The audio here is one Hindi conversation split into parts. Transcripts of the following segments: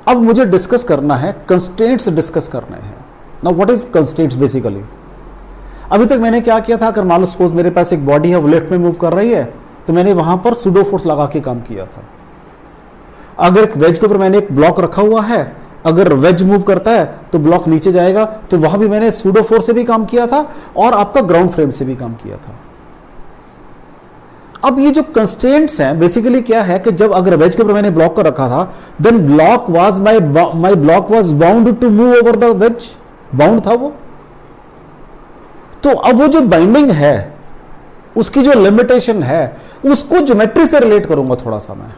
अब मुझे डिस्कस करना है, कंस्ट्रेंट्स डिस्कस करने हैं। Now what is constraints basically? अभी तक मैंने क्या किया था, अगर मान लो सपोज मेरे पास एक बॉडी है, वो लेफ्ट में मूव कर रही है, तो मैंने वहां पर सूडो फोर्स लगा के काम किया था। अगर एक वेज के ऊपर मैंने एक ब्लॉक रखा हुआ है, अगर वेज मूव करता है तो ब्लॉक नीचे जाएगा, तो वहां भी मैंने सूडो फोर्स से भी काम किया था और आपका ग्राउंड फ्रेम से भी काम किया था। अब ये जो कंस्ट्रेंट्स हैं बेसिकली क्या है कि जब अगर वेज के ऊपर मैंने ब्लॉक कर रखा था, then block was my block was bound to move over the wedge, bound था वो। तो अब वो जो बाइंडिंग है, उसकी जो लिमिटेशन है, उसको ज्योमेट्री से रिलेट करूंगा थोड़ा सा मैं।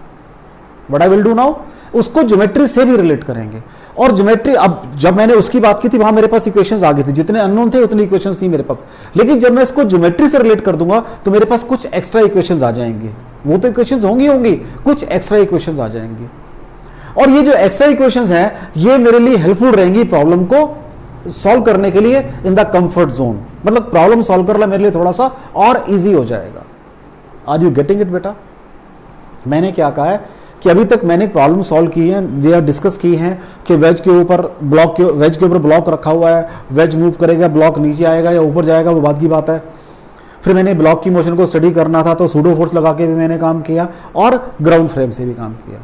What I will do now, उसको ज्योमेट्री से भी रिलेट करेंगे। और ज्योमेट्री, अब जब मैंने उसकी बात की थी वहां मेरे पास इक्वेशंस आ गई थी, जितने अननोन थे उतनी इक्वेशंस थी मेरे पास, लेकिन जब मैं इसको ज्योमेट्री से रिलेट कर दूंगा तो मेरे पास कुछ एक्स्ट्रा इक्वेशंस आ जाएंगे। वो तो इक्वेशंस होंगी, कुछ एक्स्ट्रा इक्वेशंस आ जाएंगे। और ये जो एक्स्ट्रा इक्वेशंस हैं, ये मेरे लिए हेल्पफुल रहेंगी प्रॉब्लम को सॉल्व करने के लिए इन द कंफर्ट जोन। मतलब प्रॉब्लम सॉल्व करना मेरे लिए थोड़ा सा और इजी हो जाएगा। आर यू गेटिंग इट बेटा? मैंने क्या कहा है कि अभी तक मैंने प्रॉब्लम सॉल्व की है, या डिस्कस की है कि वेज के ऊपर ब्लॉक रखा हुआ है, वेज मूव करेगा, ब्लॉक नीचे आएगा या ऊपर जाएगा, वो बात की बात है। फिर मैंने ब्लॉक की मोशन को स्टडी करना था, तो सूडो फोर्स लगा के भी मैंने काम किया और ग्राउंड फ्रेम से भी काम किया।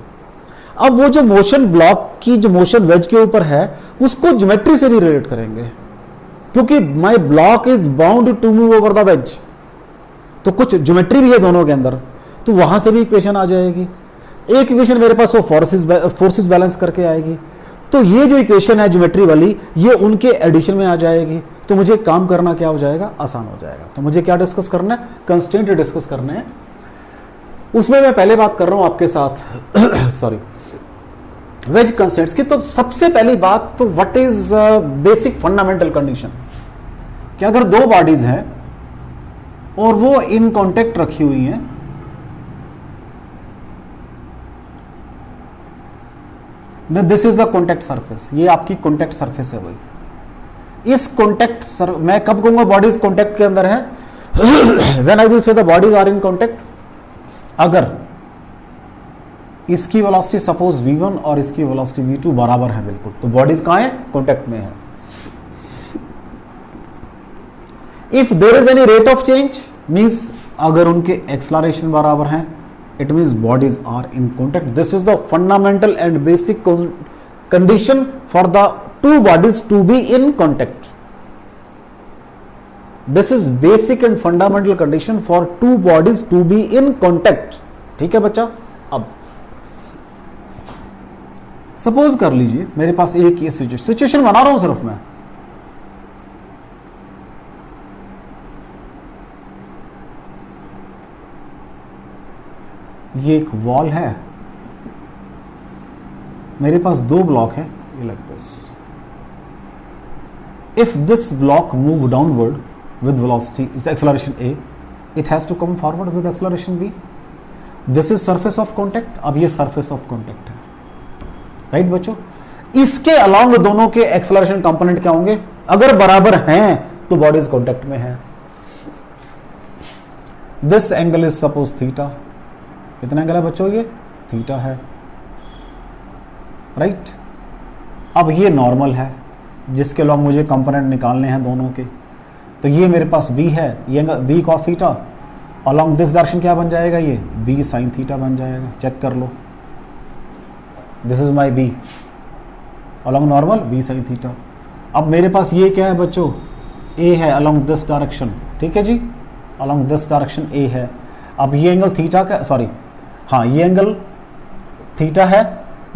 अब वो जो मोशन ब्लॉक की, जो मोशन वेज के ऊपर है, उसको ज्योमेट्री से भी रिलेट करेंगे, क्योंकि my block is bound to move over the wedge, तो कुछ ज्योमेट्री भी है दोनों के अंदर, तो वहां से भी इक्वेशन आ जाएगी। एक इक्वेशन मेरे पास वो फोर्सेस बैलेंस करके आएगी, तो ये जो इक्वेशन है ज्योमेट्री वाली, ये उनके एडिशन में आ जाएगी। तो मुझे काम करना क्या हो जाएगा, आसान हो जाएगा। तो मुझे क्या डिस्कस करना है, कंस्ट्रेंट डिस्कस करने हैं। उसमें मैं पहले बात कर रहा हूं आपके साथ सॉरी वेज कंस्ट्रेंट्स की। तो सबसे पहली बात तो what is basic fundamental condition, कि अगर दो बॉडीज हैं और वो इन कांटेक्ट रखी हुई हैं, this is the contact surface, ये आपकी कॉन्टेक्ट सरफेस है भाई। इस कॉन्टेक्ट मैं कब कहूंगा बॉडीज कॉन्टेक्ट के अंदर है, when I will say the bodies are in contact, अगर इसकी वेलोसिटी सपोज v1 और इसकी वेलोसिटी v2 बराबर है बिल्कुल, तो बॉडीज कहां है, कॉन्टेक्ट में है। If there is any rate of change, means अगर उनके एक्सलरेशन बराबर हैं, it means bodies are in contact. This is the fundamental and basic condition for the two bodies to be in contact. This is basic and fundamental condition for two bodies to be in contact. ठीक है बच्चा? अब सपोज कर लीजिए मेरे पास एक ये सिचुएशन बना रहा हूं सिर्फ मैं, ये एक वॉल है, मेरे पास दो ब्लॉक है, ये like this. If this block move downward with velocity acceleration a, it has to come forward with acceleration b. This is surface of contact. अब ये सरफेस ऑफ कॉन्टेक्ट है, राइट बच्चों? इसके अलाउंग दोनों के एक्सेलरेशन कंपोनेंट क्या होंगे, अगर बराबर हैं तो बॉडीज कॉन्टेक्ट में है। This angle is suppose theta, कितना एंगल है बच्चों, ये थीटा है, राइट? अब ये नॉर्मल है जिसके लॉन्ग मुझे कंपोनेंट निकालने हैं दोनों के, तो ये मेरे पास b है, ये b cos theta, along this direction क्या बन जाएगा, ये b sin थीटा बन जाएगा। चेक कर लो, this is my b along normal b sin theta. अब मेरे पास ये क्या है बच्चों, a है अलॉन्ग दिस डायरेक्शन, ठीक है जी, अलॉन्ग दिस डायरेक्शन a है। अब ये एंगल थीटा का, सॉरी हाँ, ये एंगल थीटा है,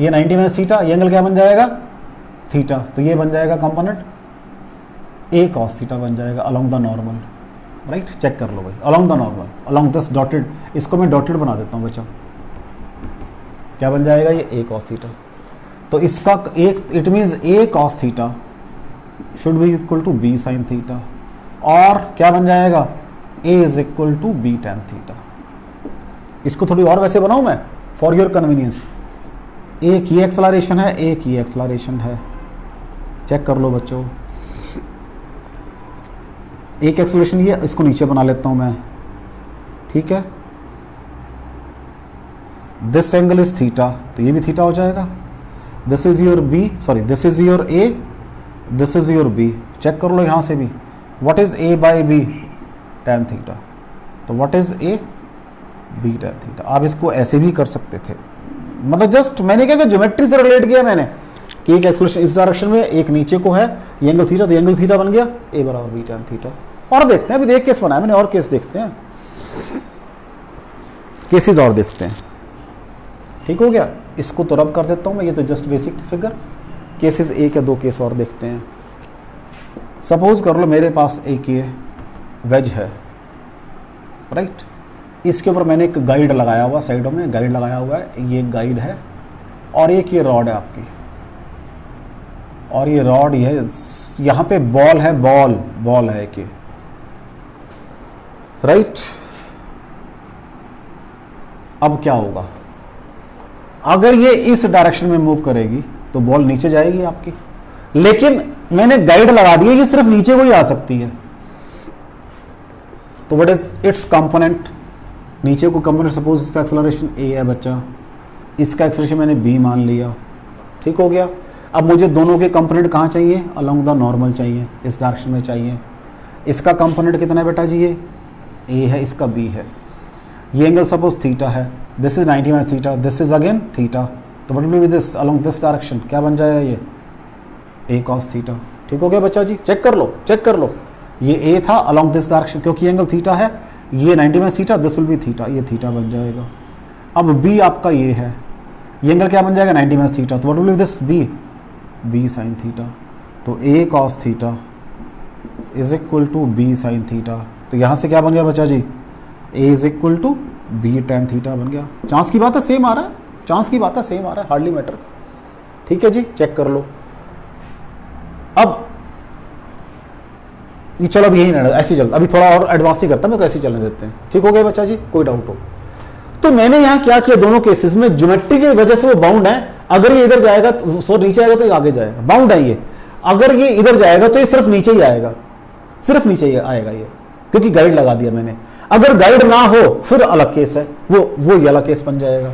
ये 90 माइनस थीटा, ये एंगल क्या बन जाएगा, थीटा, तो ये बन जाएगा कंपोनेंट a cos थीटा बन जाएगा along the normal, right? Check कर लो भाई, along the normal, along this dotted, इसको मैं डॉटेड बना देता हूँ बच्चा, क्या बन जाएगा, ये a cos थीटा। तो इसका एक, it means a cos theta should be equal to b sin theta, और क्या बन जाएगा, a is equal to b tan theta. इसको थोड़ी और वैसे बनाऊं मैं फॉर योर कन्वीनियंस, एक ये एक्सेलरेशन है, एक ये एक्सेलरेशन है, चेक कर लो बच्चों। एक एक्सेलरेशन ये, इसको नीचे बना लेता हूं मैं, ठीक है? दिस एंगल इज थीटा, तो ये भी थीटा हो जाएगा। This is your B, sorry this is your A, this is your B. Check कर लो यहां से भी, what is A by B, tan theta. तो what is A, B tan theta. आप इसको ऐसे भी कर सकते थे, मतलब जस्ट मैंने क्या ज्योमेट्री से रिलेट किया मैंने कि एक एक्सप्रेशन इस डायरेक्शन में, एक नीचे को है ये एंगल थीटा, तो एंगल थीटा बन गया ए बराबर बी tan थीटा। और देखते हैं, अभी एक केस बनाया मैंने, और केस देखते हैं, केसेस और देखते हैं। ठीक हो गया, इसको तो रब कर देता हूं मैं, ये तो जस्ट बेसिक फिगर। केसेस एक या दो केस और देखते हैं। सपोज कर लो मेरे पास एक ये वेज है, राइट, इसके ऊपर मैंने एक गाइड लगाया हुआ, साइडों में गाइड लगाया हुआ है, ये गाइड है, और एक ये रॉड है आपकी, और ये रॉड ये यहाँ पे बॉल है, बॉल है कि, राइट। अब क्या होगा, अगर ये इस डायरेक्शन में मूव करेगी तो बॉल नीचे जाएगी आपकी, लेकिन मैंने गाइड लगा दी है, ये सिर्फ नीचे को ही आ सकती है। तो व्हाट इज इट्स कंपोनेंट, नीचे को कंपोनेंट, सपोज इसका एक्सेलरेशन ए है बच्चा, इसका एक्सेलरेशन मैंने बी मान लिया। ठीक हो गया। अब मुझे दोनों के कंपोनेंट कहाँ चाहिए, अलोंग द नॉर्मल चाहिए, इस डायरेक्शन में चाहिए। इसका कंपोनेंट कितना है बेटा जी, ये ए है, इसका बी है। ये एंगल सपोज थीटा है, this is 90 minus theta, this is again theta, तो what will be this along this direction, क्या बन जाएगा ये ए कॉस थीटा। ठीक हो गया बच्चा जी, चेक कर लो, चेक कर लो, ये ए था अलोंग दिस डायरेक्शन, क्योंकि एंगल थीटा है, ये 90 minus theta, this will B theta, ये थीटा बन जाएगा। अब बी आपका ये है, ये एंगल क्या बन जाएगा 90 माइनस थीटा, तो what will be this B sine theta. तो A cos theta is equal to B sine theta. तो यहाँ से क्या बन गया बच्चा जी, A is equal to B tan theta बन गया। चांस की बात है, सेम आ रहा है, चांस की बात है, सेम आ रहा है, हार्डली मैटर। ठीक है जी, चेक कर लो। अब ये चलो अब यही ना ऐसे चलता, अभी थोड़ा और एडवांस ही करता मैं, तो ऐसे चलने देते हैं। ठीक हो गया बच्चा जी, कोई डाउट हो तो। मैंने यहाँ क्या किया, दोनों केसेस में ज्योमेट्री की वजह से वो बाउंड है। अगर ये इधर जाएगा तो सो नीचे आएगा तो ये आगे जाएगा, बाउंड है ये। अगर ये इधर जाएगा तो ये सिर्फ नीचे ही आएगा, सिर्फ नीचे ही आएगा ये, क्योंकि गाइड लगा दिया मैंने। अगर गाइड ना हो फिर अलग केस है, वो ये अलग केस बन जाएगा।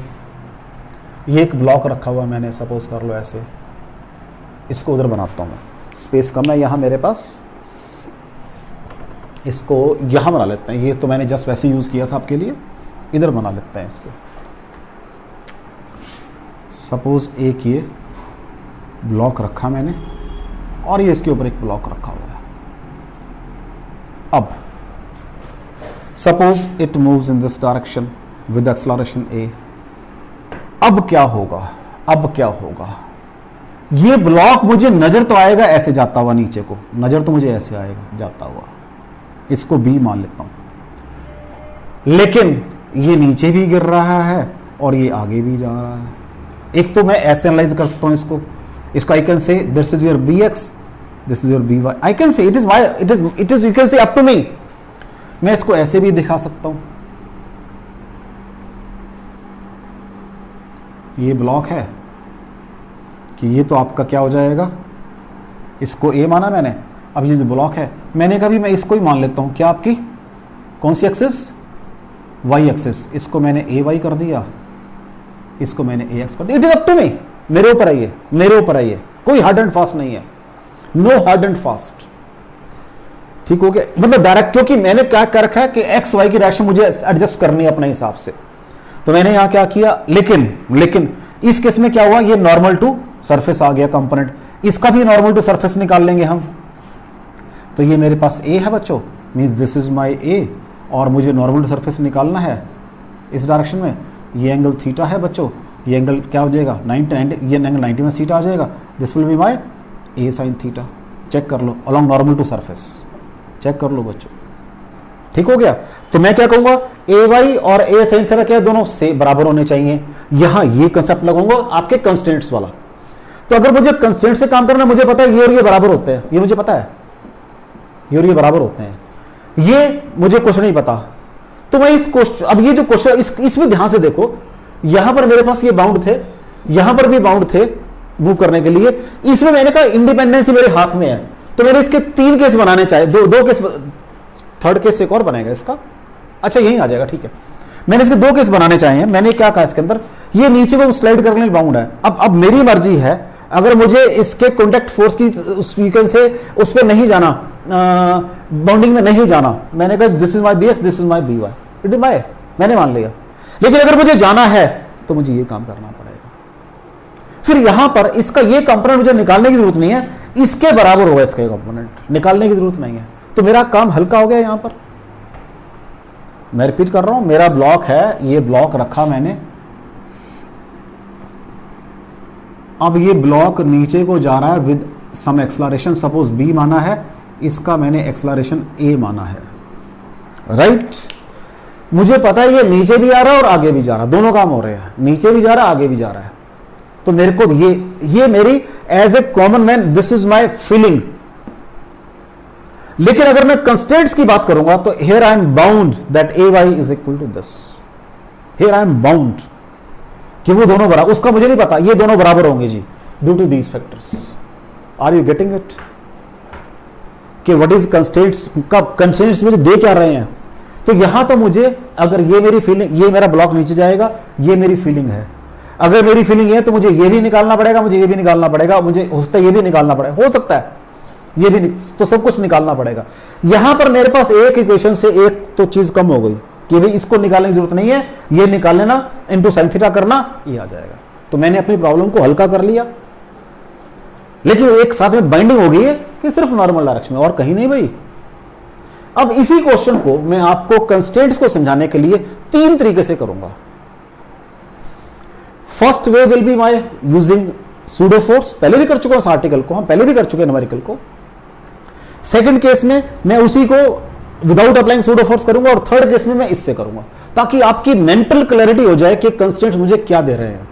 ये एक ब्लॉक रखा हुआ मैंने, सपोज कर लो ऐसे, इसको उधर बनाता हूं मैं, स्पेस कम है यहां मेरे पास, इसको यहां बना लेते हैं। ये तो मैंने जस्ट वैसे यूज किया था आपके लिए, इधर बना लेते हैं इसको। सपोज एक ये ब्लॉक रखा मैंने, और ये इसके ऊपर एक ब्लॉक रखा हुआ है। अब suppose it moves in this direction with acceleration A. अब क्या होगा, अब क्या होगा, ये ब्लॉक मुझे नजर तो आएगा ऐसे जाता हुआ नीचे को, नजर तो मुझे ऐसे आएगा जाता हुआ, इसको बी मान लेता हूं, लेकिन ये नीचे भी गिर रहा है और ये आगे भी जा रहा है। एक तो मैं ऐसे एनालाइज कर सकता हूं इसको I can say this is your B X, this is your B Y, I can say it is Y, it is you can say up to me. मैं इसको ऐसे भी दिखा सकता हूं, ये ब्लॉक है कि ये तो आपका क्या हो जाएगा, इसको ए माना मैंने। अब ये जो ब्लॉक है मैंने कहा भी मैं इसको ही मान लेता हूं, क्या आपकी कौन सी एक्सिस, वाई एक्सिस, इसको मैंने ए वाई कर दिया, इसको मैंने ए एक्स कर दिया। It is up to me, मेरे ऊपर आइए, मेरे ऊपर आइए, कोई हार्ड एंड फास्ट नहीं है, नो हार्ड एंड फास्ट। ठीक हो गया, मतलब डायरेक्ट, क्योंकि मैंने क्या कर रखा है कि एक्स वाई की डायरेक्शन मुझे एडजस्ट करनी है अपने हिसाब से, तो मैंने यहां क्या किया। लेकिन इस केस में क्या हुआ, ये नॉर्मल टू सरफेस आ गया कंपोनेंट, इसका भी नॉर्मल टू सरफेस निकाल लेंगे हम। तो ये मेरे पास ए है बच्चों, means this is my A, और मुझे नॉर्मल टू सरफेस निकालना है इस डायरेक्शन में। ये एंगल थीटा है बच्चों, ये एंगल क्या हो जाएगा 90, ये एंगल 90 में थीटा आ जाएगा, this will be my A sine theta. Check कर लो, along normal to surface, check कर लो बच्चों। ठीक हो गया, तो मैं क्या कहूंगा, ए वाई और ए साइन थीटा क्या दोनों से बराबर होने चाहिए। यहां ये कंसेप्ट लगाऊंगा आपके कंस्टेंट्स वाला। तो अगर मुझे कंस्टेंट से काम करना, मुझे पता है ये और ये बराबर होते हैं, ये मुझे पता है, ये और ये बराबर होते हैं, ये मुझे कुछ नहीं पता। तो मैं इस क्वेश्चन, अब ये जो क्वेश्चन इसमें ध्यान से देखो, यहां पर मेरे पास ये बाउंड थे, यहां पर भी बाउंड थे मूव करने के लिए। इसमें मैंने कहा इंडिपेंडेंसी मेरे हाथ में है, तो मैंने इसके 3 केस बनाने चाहिए, दो केस, थर्ड केस एक और बनेगा इसका, अच्छा यही आ जाएगा, ठीक है। मैंने इसके 2 केस बनाने चाहिए। मैंने क्या कहा इसके अंदर ये नीचे को स्लाइड करने बाउंड है। अब मेरी मर्जी है, अगर मुझे इसके कॉन्टैक्ट फोर्स की स्पीकर से उस पर नहीं जाना, बाउंडिंग में नहीं जाना, मैंने कहा this is my B X, this is my B Y, it is my, मैंने मान लिया। लेकिन अगर मुझे जाना है तो मुझे ये काम करना पड़ेगा। फिर यहां पर इसका ये कंपोनेंट मुझे निकालने की जरूरत नहीं है, इसके बराबर होगा इसका कंपोनेंट, निकालने की जरूरत नहीं है, तो मेरा काम हल्का हो गया। यहां पर मैं रिपीट कर रहा हूं, मेरा ब्लॉक है, ये ब्लॉक रखा मैंने, अब ये ब्लॉक नीचे को जा रहा है with some acceleration, suppose B माना है, इसका मैंने एक्सलरेशन ए माना है, राइट। मुझे पता है ये नीचे भी आ रहा है और आगे भी जा रहा है, दोनों काम हो रहे हैं, नीचे भी जा रहा है आगे भी जा रहा है। तो मेरे को ये मेरी as a common man this is my feeling. लेकिन अगर मैं कंस्टेंट्स की बात करूंगा तो here I am bound that A Y is equal to this, here I am bound कि वो दोनों बराबर, उसका मुझे नहीं पता, ये दोनों बराबर होंगे जी, due to these factors. Are you getting it कि व्हाट इज कंस्टेंट्स, कब कंस्टेंट्स मुझे दे क्या रहे हैं। तो यहां तो मुझे, अगर ये मेरी फीलिंग, ये मेरा ब्लॉक नीचे जाएगा, ये मेरी फीलिंग है, अगर मेरी फीलिंग है तो मुझे ये भी निकालना पड़ेगा, मुझे ये भी निकालना पड़ेगा, मुझे हो सकता है ये भी निकालना पड़ेगा, हो सकता है ये भी, तो सब कुछ निकालना पड़ेगा। यहां पर मेरे पास एक इक्वेशन से एक तो चीज कम हो गई कि भाई इसको निकालने की जरूरत नहीं है, ये निकाल लेना, इनटू साइन थीटा करना, ये आ जाएगा। तो मैंने अपनी प्रॉब्लम को हल्का कर लिया, लेकिन एक साथ में बाइंडिंग हो गई है कि सिर्फ नॉर्मल डायरेक्शन में और कहीं नहीं भाई। अब इसी क्वेश्चन को मैं आपको कंस्टेंट्स को समझाने के लिए तीन तरीके से करूंगा। First way will be my using pseudo force, पहले भी कर चुका हूं इस आर्टिकल को, हम पहले भी कर चुके हैं न्यूमेरिकल को। सेकंड केस में मैं उसी को विदाउट अप्लाइंग सूडो फोर्स करूंगा, और थर्ड केस में मैं इससे करूंगा, ताकि आपकी मेंटल क्लैरिटी हो जाए कि कंस्टेंट्स मुझे क्या दे रहे हैं।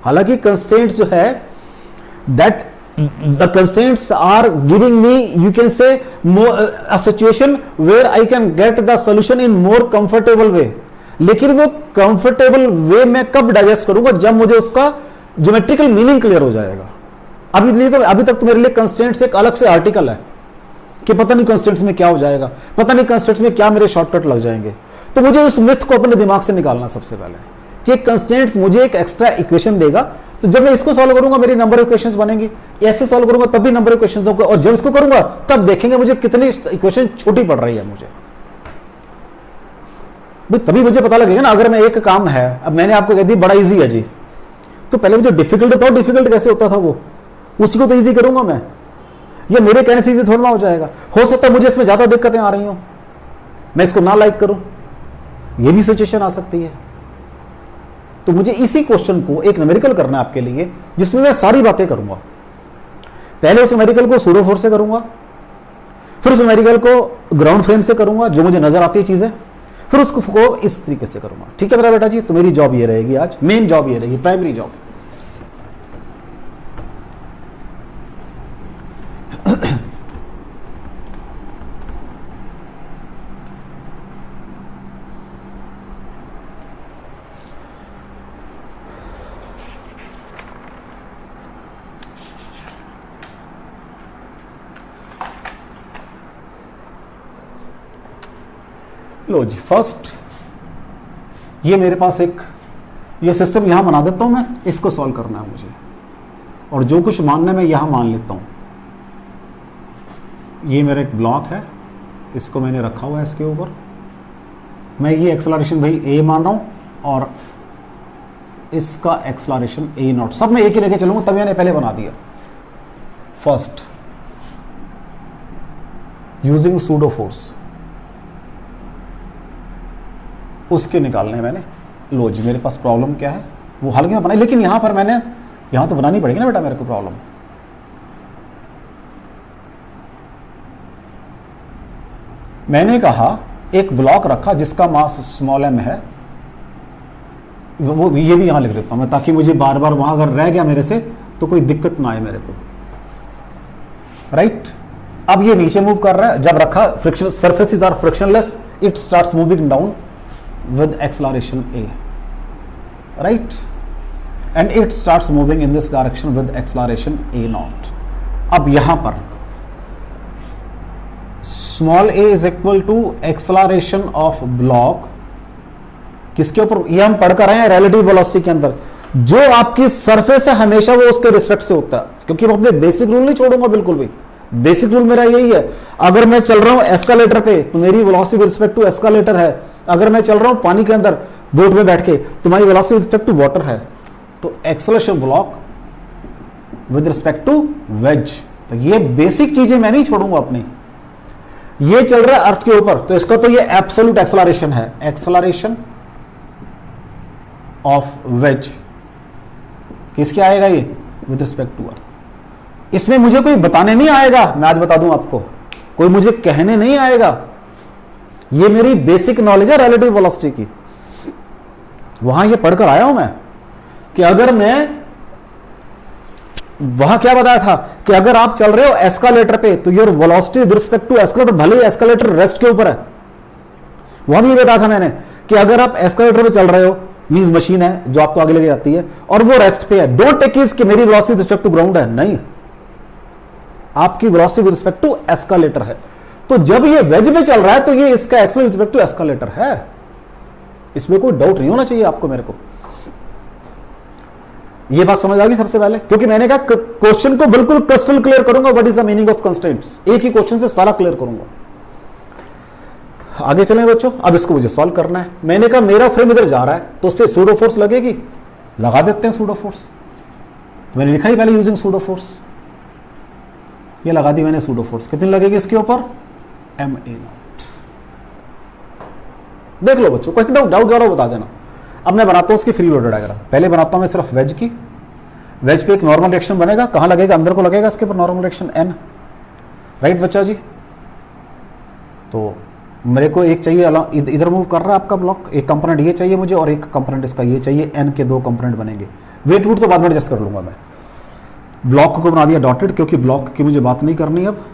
हालांकि कंस्टेंट्स जो है that the constants are giving me, you can say a situation where I can get the solution in more comfortable way. लेकिन वो कंफर्टेबल वे में कब डाइजेस्ट करूंगा, जब मुझे उसका ज्योमेट्रिकल मीनिंग क्लियर हो जाएगा। अभी तक तो मेरे लिए कंस्टेंट्स एक अलग से आर्टिकल है कि पता नहीं कंस्टेंट्स में क्या हो जाएगा, पता नहीं कंस्टेंट्स में क्या मेरे शॉर्टकट लग जाएंगे। तो मुझे उस मिथ को अपने दिमाग से निकालना सबसे पहले कि कंस्टेंट्स मुझे एक एक्स्ट्रा इक्वेशन देगा, तो जब मैं इसको सॉल्व करूंगा मेरी नंबर ऑफ इक्वेशंस बनेंगी, ऐसे सॉल्व करूंगा तब भी नंबर ऑफ इक्वेशंस होगा, और जब इसको करूंगा तब देखेंगे मुझे कितनी इक्वेशन छोटी पड़ रही है मुझे, तभी मुझे पता लगेगा ना। अगर मैं एक काम है, अब मैंने आपको कह दी बड़ा इजी है जी, तो पहले मुझे डिफिकल्ट था, डिफिकल्ट कैसे होता था वो, उसी को तो इजी करूंगा मैं, ये मेरे कहने से इजी थोड़ा ना हो जाएगा। हो सकता है मुझे इसमें ज्यादा दिक्कतें आ रही हो, मैं इसको ना लाइक करूं, ये भी सिचुएशन आ सकती है। तो मुझे इसी क्वेश्चन को एक न्यूमेरिकल करना है आपके लिए, जिसमें मैं सारी बातें करूंगा। पहले उस न्यूमेरिकल को सूडो फोर्स से करूंगा, फिर उस न्यूमेरिकल को ग्राउंड फ्रेम से करूंगा, जो मुझे नजर आती है चीजें, फिर उसको इस तरीके से करूंगा। ठीक है मेरा बेटा जी, तो मेरी जॉब ये रहेगी आज, मेन जॉब ये रहेगी, प्राइमरी जॉब। लो जी, फर्स्ट ये मेरे पास एक ये सिस्टम यहां बना देता हूं मैं, इसको सॉल्व करना है मुझे, और जो कुछ मानना है मैं यहां मान लेता हूं। ये मेरा एक ब्लॉक है, इसको मैंने रखा हुआ है इसके ऊपर, मैं ये एक्सेलरेशन भाई ए मान रहा हूं, और इसका एक्सेलरेशन ए नॉट, सब मैं एक ही लेके चलूंगा, तब मैंने पहले बना दिया। फर्स्ट यूजिंग सूडो फोर्स, उसके निकालने मैंने। लो जी, मेरे पास प्रॉब्लम क्या है वो हल में बनाई, लेकिन यहां पर मैंने, यहां तो बनानी पड़ेगी ना बेटा मेरे को प्रॉब्लम। मैंने कहा एक ब्लॉक रखा जिसका मास स्मॉल m है, वो ये भी यहां लिख देता हूं मैं, ताकि मुझे बार बार वहां अगर रह गया मेरे से तो कोई दिक्कत ना आए मेरे को, राइट। अब ये नीचे मूव कर रहा है, जब रखा friction, surfaces are frictionless, it starts moving down with acceleration a, right, and it starts moving in this direction with acceleration a naught. अब यहां पर small a is equal to acceleration of block किसके ऊपर, ये हम पढ़कर आए हैं रिलेटिव वेलोसिटी के अंदर। जो आपकी सरफेस है हमेशा वो उसके रिस्पेक्ट से होता है, क्योंकि मैं अपने बेसिक रूल नहीं छोड़ूंगा बिल्कुल भी। बेसिक रूल मेरा यही है, अगर मैं चल रहा हूं एस्कालेटर पे तो मेरी velocity with respect to escalator है। अगर मैं चल रहा हूं पानी के अंदर बोट में बैठ के, तुम्हारी velocity with respect to water है। तो acceleration block with respect to wedge, तो ये बेसिक चीजें मैं नहीं छोड़ूंगा अपनी। ये चल रहा है अर्थ के ऊपर, तो इसका तो ये एब्सोल्यूट एक्सेलरेशन है, एक्सेलरेशन ऑफ वेज किसके आएगा, ये विद रिस्पेक्ट टू अर्थ। इसमें मुझे कोई बताने नहीं आएगा, मैं आज बता दूं आपको, कोई मुझे कहने नहीं आएगा। ये मेरी बेसिक नॉलेज है रिलेटिव वेलोसिटी की। वहां ये पढ़कर आया हूं मैं कि अगर मैं, वहां क्या बताया था कि अगर आप चल रहे हो एस्कालेटर पे तो your velocity with respect to escalator, भले ही एस्कालेटर रेस्ट के ऊपर है, वहां भी बताया था मैंने कि अगर आप एस्कालेटर पे चल रहे हो, मींस मशीन है जो आपको आगे लेके जाती है और वो रेस्ट पे है, डोंट टेक इज कि मेरी velocity with respect to ground है, नहीं, आपकी velocity with respect to escalator है। तो जब ये वेज में चल रहा है तो ये इसका accel with respect to escalator है, इसमें कोई डाउट नहीं होना चाहिए आपको मेरे को। ये बात समझ आ गई सबसे पहले, क्योंकि मैंने कहा क्वेश्चन को बिल्कुल क्रिस्टल क्लियर करूंगा, what is the meaning of constraints, एक ही क्वेश्चन से सारा क्लियर करूंगा। आगे चलें बच्चों, अब इसको मुझे सॉल्व करना है। मैंने कहा मेरा फ्रेम इधर जा रहा है तो उससे सूडो फोर्स लगेगी, लगा देते हैं सूडो फोर्स। मैंने लिखा ही पहले यूजिंग सूडो फोर्स, ये लगा दी मैंने सूडो फोर्स। कितनी लगेगी इसके ऊपर, ma0। देख लो बच्चों, कोई डाउट जा रहा हो बता देना। अब मैं बनाता हूं उसकी फ्री बॉडी डायग्राम। पहले बनाता हूं मैं सिर्फ वेज की। वेज पे एक नॉर्मल रिएक्शन बनेगा, कहां लगेगा, अंदर को लगेगा इसके ऊपर नॉर्मल रिएक्शन n, राइट बच्चा जी। तो मेरे को एक चाहिए इधर मूव कर रहा है आपका ब्लॉक, एक कंपोनेंट ये चाहिए मुझे और एक कंपोनेंट इसका ये चाहिए, n के दो कंपोनेंट बनेंगे। वेट वूट तो बाद में एडजस्ट कर लूंगा मैं। ब्लॉक को बना दिया डॉटेड, क्योंकि ब्लॉक की मुझे बात नहीं करनी अब।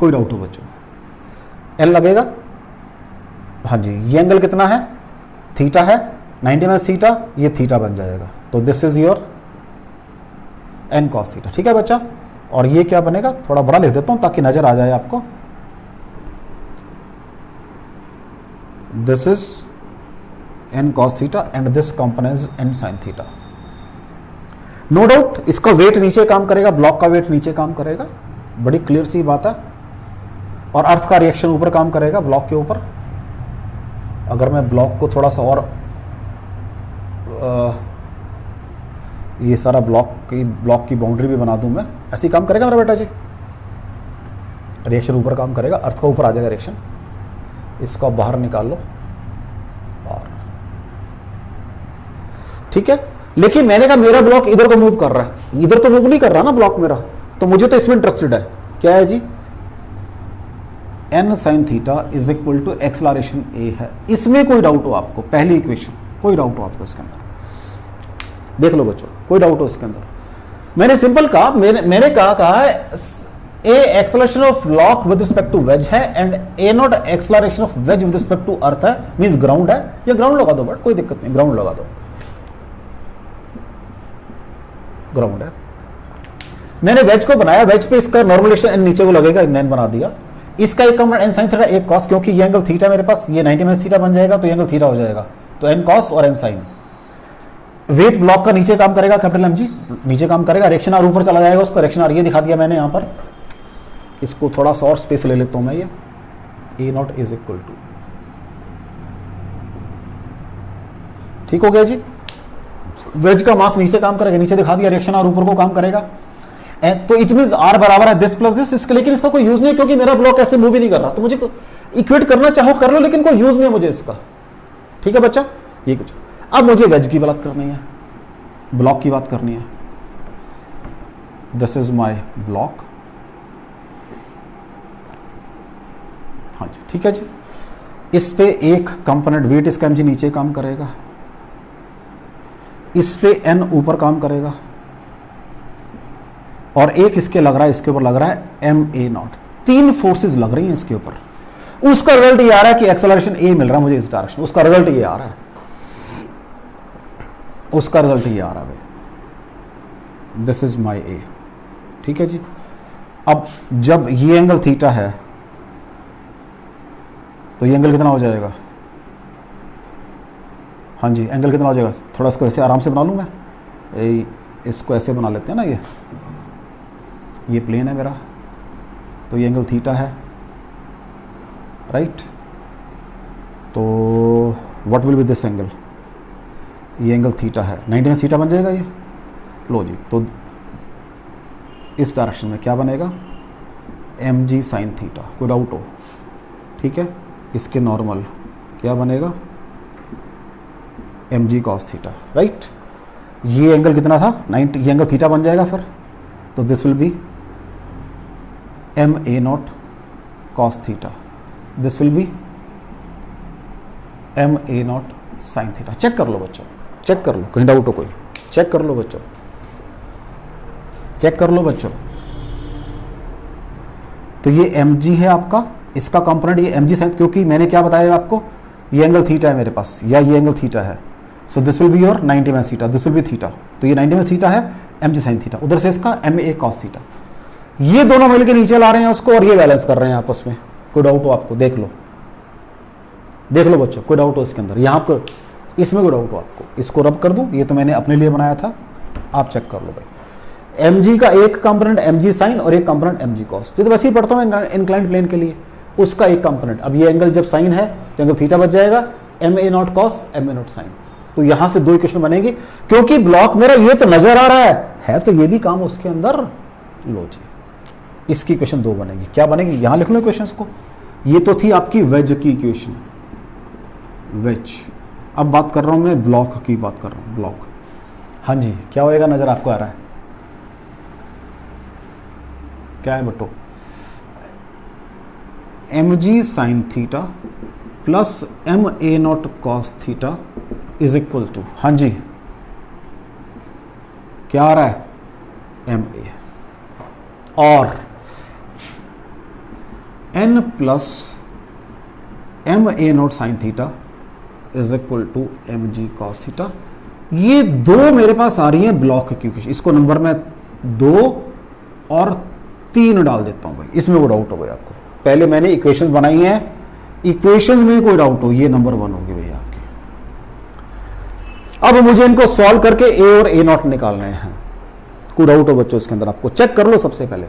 कोई डाउट हो बच्चों, एल लगेगा, हाँ जी। ये एंगल कितना है, थीटा है, 90 माइनस थीटा, ये थीटा बन जाएगा। तो this is your N cos theta, ठीक है बच्चा। और ये क्या बनेगा, थोड़ा बड़ा लिख देता हूं ताकि नजर आ जाए आपको। This is N cos theta and this component N sine theta. No doubt इसका वेट नीचे काम करेगा, ब्लॉक का वेट नीचे काम करेगा, बड़ी क्लियर सी बात है। और अर्थ का रिएक्शन ऊपर काम करेगा ब्लॉक के ऊपर। अगर मैं ब्लॉक को थोड़ा सा और ये सारा ब्लॉक की बाउंड्री भी बना दूं मैं, ऐसे ही काम करेगा मेरा बेटा जी। रिएक्शन ऊपर काम करेगा, अर्थ का ऊपर आ जाएगा रिएक्शन। इसको आप बाहर निकाल लो, बाहर, ठीक है। लेकिन मैंने कहा मेरा ब्लॉक इधर को मूव कर रहा है, इधर तो मूव नहीं कर रहा ना ब्लॉक मेरा, तो मुझे तो इसमें इंटरेस्टेड है। क्या है जी, N sine theta is equal to acceleration A है। इसमें कोई डाउट हो आपको, पहली इक्वेशन, कोई डाउट हो आपको इसके अंदर, देख लो बच्चों, कोई डाउट हो इसके अंदर। मैंने सिंपल कहा, मैंने कहा है A acceleration of block with respect to wedge है and A naught acceleration of wedge with respect to earth है, मींस ग्राउंड है। या ग्राउंड लगा दो बट कोई दिक्कत नहीं, ग्राउंड लगा दो, ग्राउंड है। मैंने वेज को बनाया, वेज पे इसका नॉर्मल रिएक्शन एन नीचे को लगेगा, एन बना दिया। इसका एक कंपोनेंट एन साइन थीटा, एक कॉस, क्योंकि ये एंगल थीटा मेरे पास, ये 90 माइनस थीटा बन जाएगा तो ये एंगल थीटा हो जाएगा, तो एन कॉस और एन साइन। वेट ब्लॉक का नीचे काम करेगा, कैपिटल एम जी नीचे काम करेगा, रिएक्शन आर ऊपर चला जाएगा, उसका रिएक्शन आर ये दिखा दिया मैंने यहाँ पर। इसको थोड़ा सा और स्पेस ले लेता हूं मैं, ये ए नॉट इज इक्वल टू, ठीक हो गया जी। वेज का मास नीचे काम करेगा, नीचे दिखा दिया, रिएक्शन आर ऊपर को काम करेगा। तो इट मींस आर बराबर है दिस प्लस दिस, इसके लेकिन इसका कोई यूज नहीं है क्योंकि मेरा ब्लॉक ऐसे मूव ही नहीं कर रहा। तो मुझे इक्वेट करना चाहो कर लो, लेकिन कोई यूज नहीं है मुझे इसका, ठीक है बच्चा। ये कुछ अब मुझे वेज की बात करनी है, ब्लॉक की बात करनी है। दिस इज माय ब्लॉक, हाँ जी ठीक है जी। इस पे एक कंपोनेंट वेट इसका mg नीचे काम करेगा, इस पे n ऊपर काम करेगा, और एक इसके लग रहा है, इसके ऊपर लग रहा है ma0। तीन फोर्सेस लग रही हैं इसके ऊपर। उसका रिजल्ट ये आ रहा है कि एक्सेलरेशन a मिल रहा है मुझे इस डायरेक्शन, उसका रिजल्ट ये आ रहा है, उसका रिजल्ट ये आ रहा है। दिस इज माई a, ठीक है जी। अब जब ये एंगल थीटा है तो ये एंगल कितना हो जाएगा, हाँ जी, एंगल कितना हो जाएगा? थोड़ा इसको ऐसे आराम से बना लूँ मैं, इसको ऐसे बना लेते हैं ना, ये प्लेन है मेरा, तो ये एंगल थीटा है, राइट। तो what will be this angle? ये एंगल थीटा है, 90 में थीटा बन जाएगा ये। लो जी, तो इस डायरेक्शन में क्या बनेगा? mg साइन थीटा, कोई डाउट हो? ठीक है, इसके नॉर्मल क्या बनेगा? mg cos theta, right. ये एंगल कितना था? 90, ये एंगल थीटा बन जाएगा फिर, तो this will be ma naught cos theta, this will be ma naught sine theta. Check कर लो बच्चों, चेक कर लो, कहीं डाउट हो कोई? चेक कर लो बच्चों, चेक कर लो बच्चों। तो ये mg है आपका, इसका कंपोनेंट ये mg साइन, क्योंकि मैंने क्या बताया आपको, ये एंगल थीटा है मेरे पास, या ये एंगल थीटा है, so this will be your 90 minus theta, this will B theta. तो ये 90 माइनस थीटा है, mg साइन थीटा, उधर से इसका ma कॉस थीटा। ये दोनों मिलकर नीचे ला रहे हैं उसको, और ये बैलेंस कर रहे हैं आपस में। कोई डाउट हो आपको? देख लो, देख लो बच्चों, कोई डाउट हो इसके अंदर? यहाँ को इसमें कोई डाउट हो आपको? इसको रब कर दूं, ये तो मैंने अपने लिए बनाया था, आप चेक कर लो भाई। mg का एक कंपोनेंट mg साइन और एक कंपोनेंट mg कॉस, तो वैसे ही पढ़ता हूँ मैं इंक्लाइंड प्लेन के लिए, उसका एक कंपोनेंट। अब ये एंगल जब साइन है तो एंगल थीटा बच जाएगा, ma naught cos ma naught sine. तो यहां से दो इक्वेशन बनेगी, क्योंकि ब्लॉक मेरा ये तो नजर आ रहा है तो ये भी काम उसके अंदर। लो जी, इसकी इक्वेशन दो बनेगी। क्या बनेगी? यहां लिख लो इक्वेशंस को। ये तो थी आपकी वेज की इक्वेशन, वेज। अब बात कर रहा हूं मैं ब्लॉक की, बात कर रहा हूं ब्लॉक। हाँ जी, क्या होएगा? नजर आपको आ रहा है? क्या है बट्टो? mg sine theta plus ma naught cos theta is equal to, हाँ जी, क्या आ रहा है? ma और n plus ma naught sine theta is equal to mg cos theta. ये दो मेरे पास आ रही है ब्लॉक की इक्वेशन। इसको नंबर में 2 और 3 डाल देता हूं भाई, इसमें कोई डाउट हो गया आपको? पहले मैंने इक्वेशंस बनाई हैं, इक्वेशंस में कोई डाउट हो, ये नंबर 1 होगी भैया आपकी। अब मुझे इनको सॉल्व करके a और a नॉट निकालने हैं। कोई डाउट हो बच्चों इसके अंदर? आपको चेक कर लो। सबसे पहले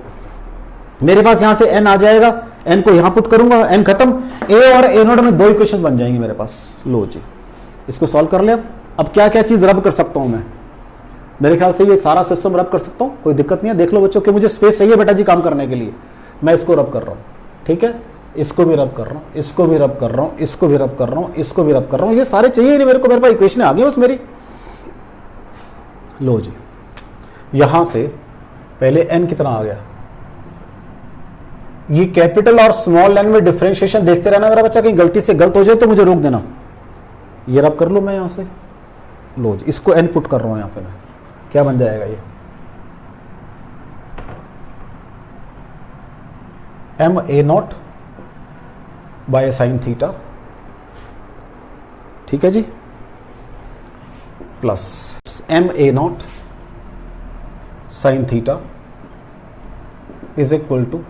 मेरे पास यहां से n आ जाएगा, n को यहां पुट करूंगा, n खत्म, a और a नॉट में दो इक्वेशन बन जाएंगी मेरे पास। लो जी, इसको सॉल्व कर ले। अब क्या क्या चीज रब कर सकता हूं मैं? मेरे ख्याल से ये सारा सिस्टम रब कर सकता हूं, कोई दिक्कत नहीं है। देख लो बच्चों कि मुझे स्पेस चाहिए बेटा जी काम करने के लिए, मैं इसको रब कर रहा हूं, ठीक है। इसको भी रब कर रहा हूं, इसको भी रब कर रहा हूं, इसको भी रब कर रहा हूं, इसको भी रब कर रहा हूं। ये सारे चाहिए ही नहीं मेरे को, मेरे पास इक्वेशन आ गई बस मेरी। लो जी, यहां से पहले n कितना आ गया? ये कैपिटल और स्मॉल n में डिफरेंशिएशन देखते रहना मेरा बच्चा, कहीं गलती से गलत हो जाए तो मुझे रोक देना। ये रब कर लो मैं यहां से। लो जी, इसको n पुट कर रहा हूं यहां पे मैं, क्या बन जाएगा ये? ma naught by sine theta, ठीक है जी, plus ma naught sine theta is equal to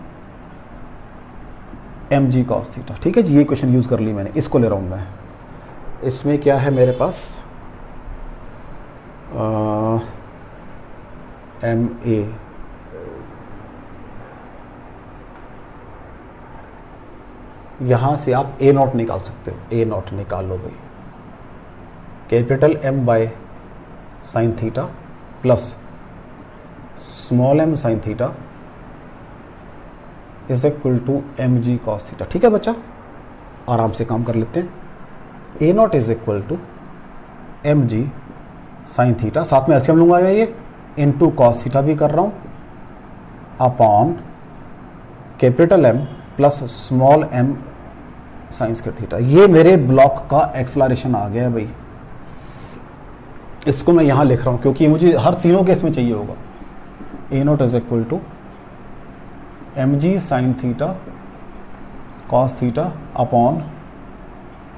mg cos theta, ठीक है जी। ये क्वेश्चन यूज कर ली मैंने, इसको ले रहा हूं मैं। इसमें क्या है मेरे पास? ma यहां से आप a नॉट निकाल सकते हो, a नॉट निकाल लो भाई। Capital M by sine theta plus small m sine theta is equal to mg cos theta, ठीक है बच्चा। आराम से काम कर लेते हैं। a naught is equal to mg sine theta, साथ में एलसीएम लूंगा मैं, ये इनटू कॉस थीटा भी कर रहा हूं, upon capital M plus small m sine square theta. ये मेरे ब्लॉक का एक्सेलरेशन आ गया है भाई। इसको मैं यहां लिख रहा हूं क्योंकि मुझे हर तीनों केस में चाहिए होगा। a naught is equal to mg sine theta cos theta upon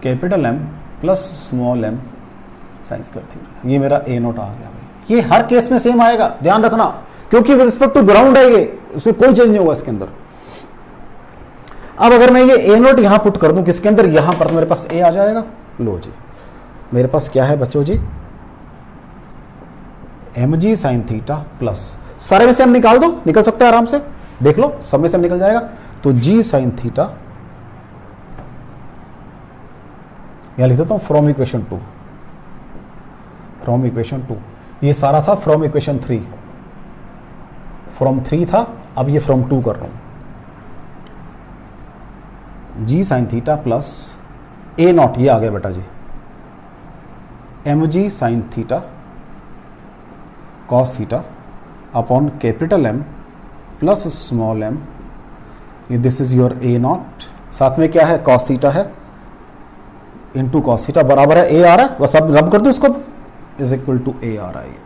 capital M plus small m sine square theta. ये मेरा a नॉट आ गया भाई। ये हर केस में सेम आएगा, ध्यान रखना, क्योंकि विद रिस्पेक्ट टू ग्राउंड है ये, उसमें कोई चेंज नहीं होगा इसके अंदर। अब अगर मैं ये a नोट यहां पुट कर दूं किसके अंदर? यहां पर तो मेरे पास a आ जाएगा। लो जी, मेरे पास क्या है बच्चों जी, एम जी साइन थीटा प्लस, सारे में से हम निकाल दो, निकल सकता है आराम से, देख लो सब में से निकल जाएगा। तो जी साइन थीटा, यहां लिख देता हूं फ्रॉम इक्वेशन 2, फ्रॉम इक्वेशन 2, ये सारा था फ्रॉम इक्वेशन 3, फ्रॉम 3 था, अब ये फ्रॉम 2 कर रहा हूं। G sine theta plus A not, ये आ गया बेटा जी, एम जी sine theta cos theta upon capital M plus small M, ये this is your A naught, साथ में क्या है कॉस थीटा है, इंटू कॉस थीटा बराबर है ए आ रहा है, बस अब रब कर दो इसको, इज इक्वल टू ए आ रहा है,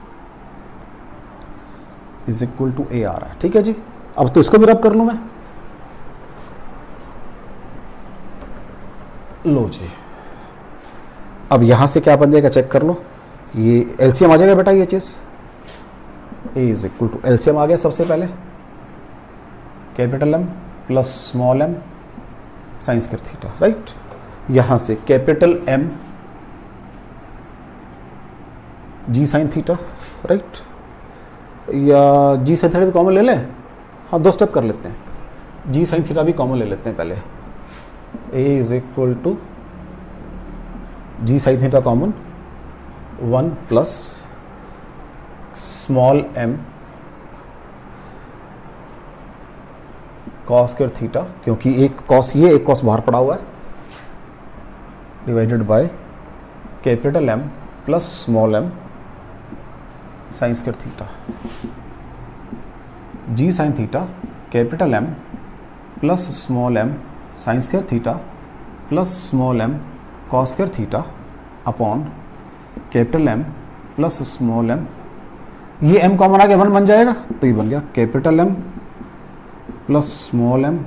इज इक्वल टू ए आ रहा है। ठीक है जी, अब तो इसको भी रब कर लूं मैं, लो जी, अब यहां से क्या बन जाएगा चेक कर लो, ये एलसीएम आ जाएगा बेटा, ये चीज A is equal to LCM आ गया सबसे पहले, capital M plus small M sine square theta, right. यहां से कैपिटल एम जी साइन थीटा, राइट, या जी साइन थीटा भी कॉमन ले लें, हाँ 2 स्टेप कर लेते हैं, जी साइन थीटा भी कॉमन ले लेते हैं पहले, A is equal to G sine theta common 1 plus small M cos square theta, क्योंकि एक कॉस ये एक कॉस बाहर पड़ा हुआ है, divided by capital M plus small M sine square theta, G sine theta capital M plus small M sine square theta plus small M cos square theta upon capital M plus small M, ये एम कॉमन आ गया 1 बन जाएगा, तो ये बन गया capital M plus small M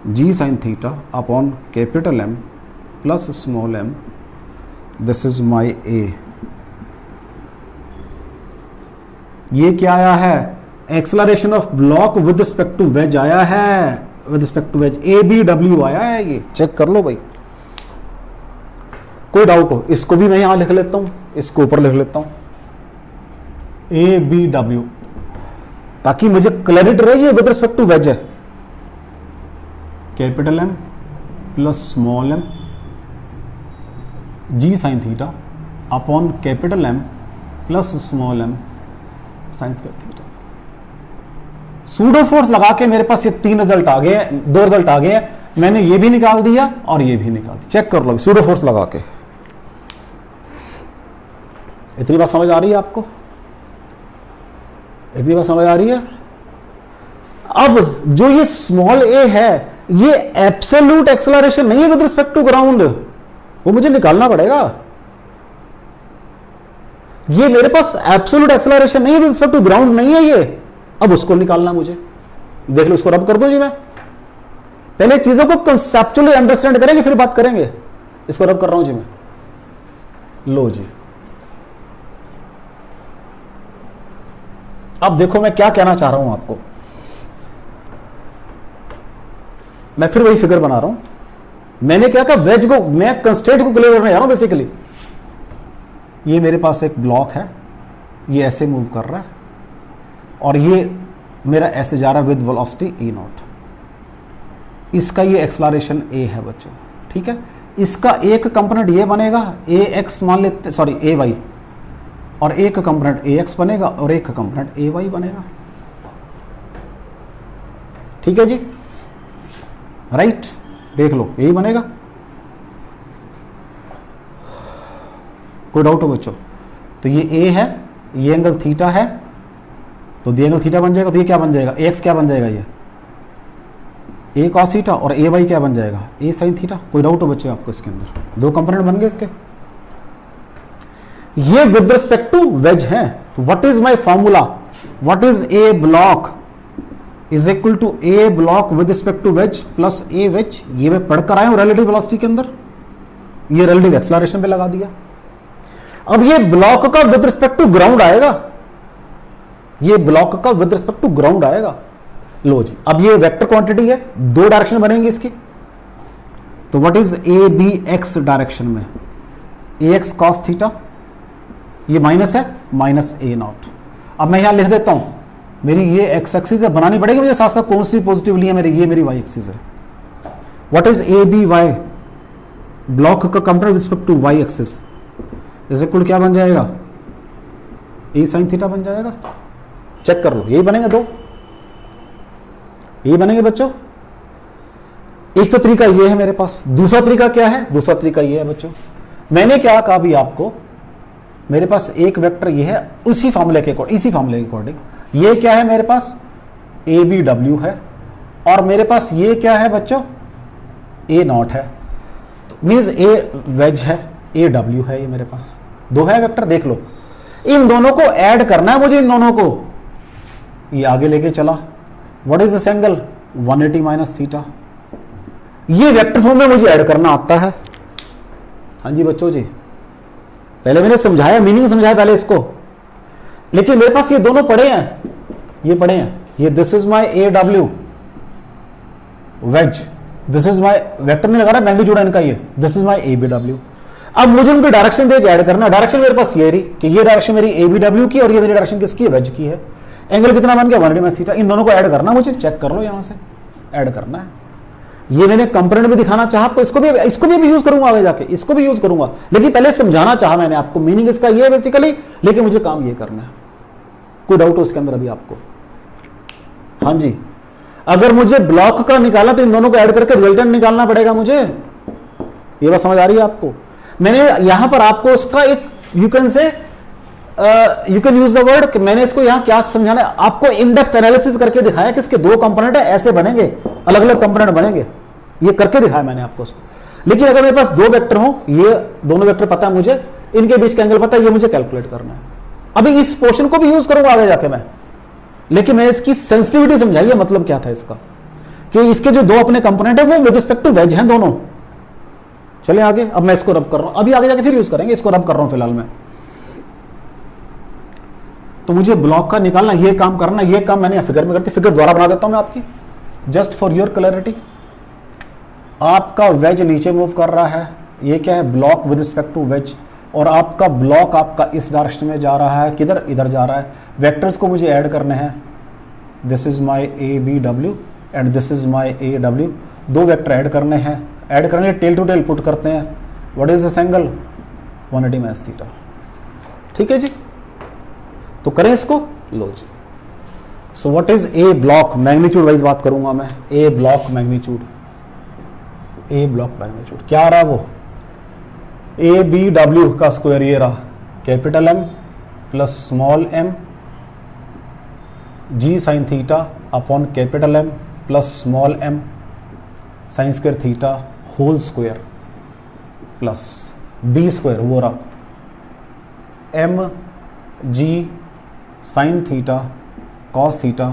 G sine theta upon capital M plus small M, this is my A. ये क्या आया है, acceleration of block with respect to wedge आया है, with respect to wedge a B डब्ल्यू आया है, ये चेक कर लो भाई, कोई डाउट हो इसको भी मैं यहां लिख लेता हूं, इसको ऊपर लिख लेता हूं ए बी डब्ल्यू, ताकि मुझे क्लैरिटी रहे ये विद रिस्पेक्ट टू वेज है, capital M plus small M G sine theta upon capital M plus small M sine square theta. Pseudo force लगा के मेरे पास ये 3 रिजल्ट आ गए, 2 रिजल्ट आ गए, मैंने ये भी निकाल दिया और ये भी निकाल दिया, चेक कर लो सूडो फोर्स लगा के। इतनी बात समझ आ रही है आपको, इतनी बात समझ आ रही है। अब जो ये स्मॉल ए है ये एब्सोल्यूट एक्सेलरेशन नहीं है विद रिस्पेक्ट टू ग्राउंड, वो मुझे निकालना पड़ेगा, ये मेरे पास एब्सोल्यूट एक्सेलरेशन नहीं है विद रिस्पेक्ट टू ग्राउंड नहीं है ये, अब उसको निकालना मुझे, देख लो इसको रब कर दो जी, मैं पहले चीजों को कंसेप्चुअली अंडरस्टैंड करेंगे फिर बात करेंगे, इसको रब कर रहा हूं जी मैं, लो जी। अब देखो मैं क्या कहना चाह रहा हूं आपको, मैं फिर वही फिगर बना रहा हूं, मैंने क्या कहा वेज को मैं कंस्ट्रेंट को क्लियर करने जा रहा हूं बेसिकली। ये मेरे पास एक ब्लॉक है, ये ऐसे मूव कर रहा है और ये मेरा ऐसे जा रहा है विद वेलोसिटी e नॉट, इसका ये एक्सलरेशन a है बच्चों, ठीक है। इसका एक कंपोनेंट ये बनेगा ax मान लेते, सॉरी ay, और एक कंपोनेंट ax बनेगा और एक कंपोनेंट ay बनेगा, ठीक है जी, राइट, देख लो यही बनेगा, कोई डाउट हो बच्चों। तो ये a है, ये एंगल थीटा है, तो ये एंगल थीटा बन जाएगा, तो ये क्या बन जाएगा, x क्या बन जाएगा, ये a cos थीटा, और a y क्या बन जाएगा, a sin थीटा। कोई डाउट हो बच्चे आपको इसके अंदर, 2 कंपोनेंट बन गए इसके, ये विद रिस्पेक्ट टू वेज है। तो what is my formula, what is A block is equal to a block with respect to wedge plus a wedge, ये मैं पढ़कर आया हूं रिलेटिव वेलोसिटी के अंदर, ये रिलेटिव एक्सेलरेशन पे लगा दिया। अब ये ब्लॉक का विद रिस्पेक्ट टू ग्राउंड आएगा, ये ब्लॉक का विद रिस्पेक्ट टू ग्राउंड आएगा, लो जी। अब ये वेक्टर क्वांटिटी है, 2 डायरेक्शन बनेंगे इसकी, तो what is A B x direction में, ए एक्स कॉस थीटा, ये माइनस है, माइनस ए नॉट। अब मैं यहां लिख देता हूं, मेरी ये एक्स एक्सिस है, बनानी पड़ेगी मुझे साथ साथ, कौन सी पॉजिटिव ली है मेरी, ये मेरी वाई एक्सिस है। What is A B Y, block का component with respect to Y axis, जैसे कुल क्या बन जाएगा, ए साइन थीटा बन जाएगा। चेक कर लो, यही बनेंगे दो, यही बनेंगे बच्चों। एक तो तरीका ये है मेरे पास, दूसरा तरीका क्या है, दूसरा तरीका ये है बच्चों, मैंने क्या कहा भी आपको, मेरे पास एक वेक्टर ये है, इसी फॉर्मूले के अकॉर्डिंग ये क्या है मेरे पास, ए बी डब्ल्यू है, और मेरे पास ये क्या है बच्चों, ए नॉट है, तो मीन्स ए वेज है, ए डब्ल्यू है, ये मेरे पास दो है वेक्टर। देख लो, इन दोनों को ऐड करना है मुझे, इन दोनों को ये आगे लेके चला। What is this angle, 180 minus theta, ये वेक्टर फॉर्म में मुझे ऐड करना आता है। हाँ जी बच्चों जी, पहले मैंने समझाया, मीनिंग समझाया पहले इसको, लेकिन मेरे पास ये दोनों पड़े हैं, ये पड़े हैं, ये दिस इज माई ए डब्ल्यू wedge, this is my vector नहीं लगा रहा मैग्नीट्यूड इनका, ये this is my A B डब्ल्यू। अब मुझे उनकी डायरेक्शन देख ऐड करना, डायरेक्शन मेरे पास ये रही कि ये डायरेक्शन मेरी ए बी डब्ल्यू की और ये मेरी डायरेक्शन किसकी है, वेज की है। एंगल कितना बन गया, 180 माइनस थीटा। इन दोनों को ऐड करना मुझे, चेक कर लो यहां से ऐड करना है। ये मैंने कंपोनेंट भी दिखाना चाहा आपको, इसको भी यूज करूंगा आगे जाके, इसको भी यूज करूंगा, लेकिन पहले समझाना चाहा मैंने आपको, मीनिंग इसका ये है बेसिकली, लेकिन मुझे काम ये करना है। कोई डाउट हो इसके अंदर अभी आपको? हाँ जी, अगर मुझे ब्लॉक का निकाला तो इन दोनों को ऐड करके रिजल्टेंट निकालना पड़ेगा मुझे। ये बात समझ आ रही है आपको? मैंने यहां पर आपको उसका एक you can use the word कि मैंने इसको यहां क्या समझाना है आपको, इन डेप्थ एनालिसिस करके दिखाया कि इसके दो कंपोनेंट है, ऐसे बनेंगे, अलग अलग कंपोनेंट बनेंगे, ये करके दिखाया मैंने आपको उसको। लेकिन अगर मेरे पास दो वेक्टर हो, ये दोनों वेक्टर पता है मुझे, इनके बीच का एंगल पता है, ये मुझे कैलकुलेट करना है। अभी इस पोर्शन को भी यूज करूंगा आगे जाके मैं, लेकिन मैंने इसकी सेंसिटिविटी समझाई है, मतलब क्या था इसका, कि इसके जो दो अपने कंपोनेंट है वो विद रिस्पेक्ट टू वेज हैं दोनों। चले आगे, अब मैं इसको रब कर रहा हूं, अभी आगे जाके फिर यूज करेंगे, इसको रब कर रहा हूं फिलहाल मैं। तो मुझे ब्लॉक का निकालना, ये काम करना, ये काम मैंने फिगर में करती, फिगर द्वारा बना देता हूं मैं आपकी, जस्ट फॉर योर क्लैरिटी। आपका वेज नीचे मूव कर रहा है, ये क्या है, block with respect to wedge, और आपका ब्लॉक आपका इस डायरेक्शन में जा रहा है, किधर, इधर जा रहा है। वेक्टर्स को मुझे ऐड करने हैं, this is my A B W and this is my A W, दो वेक्टर ऐड करने हैं, ऐड करने टेल टू टेल पुट करते हैं। What is this angle, 180 minus theta. ठीक है जी, तो करें इसको, लो जी। So what is A block, magnitude wise बात करूंगा मैं, A block magnitude, A block magnitude क्या आ रहा है वो, ए बी डब्ल्यू का स्क्वायर ये रहा, capital M plus small M G sine theta upon capital M plus small M sine square theta whole square plus B square वो रहा, M G sine theta cos theta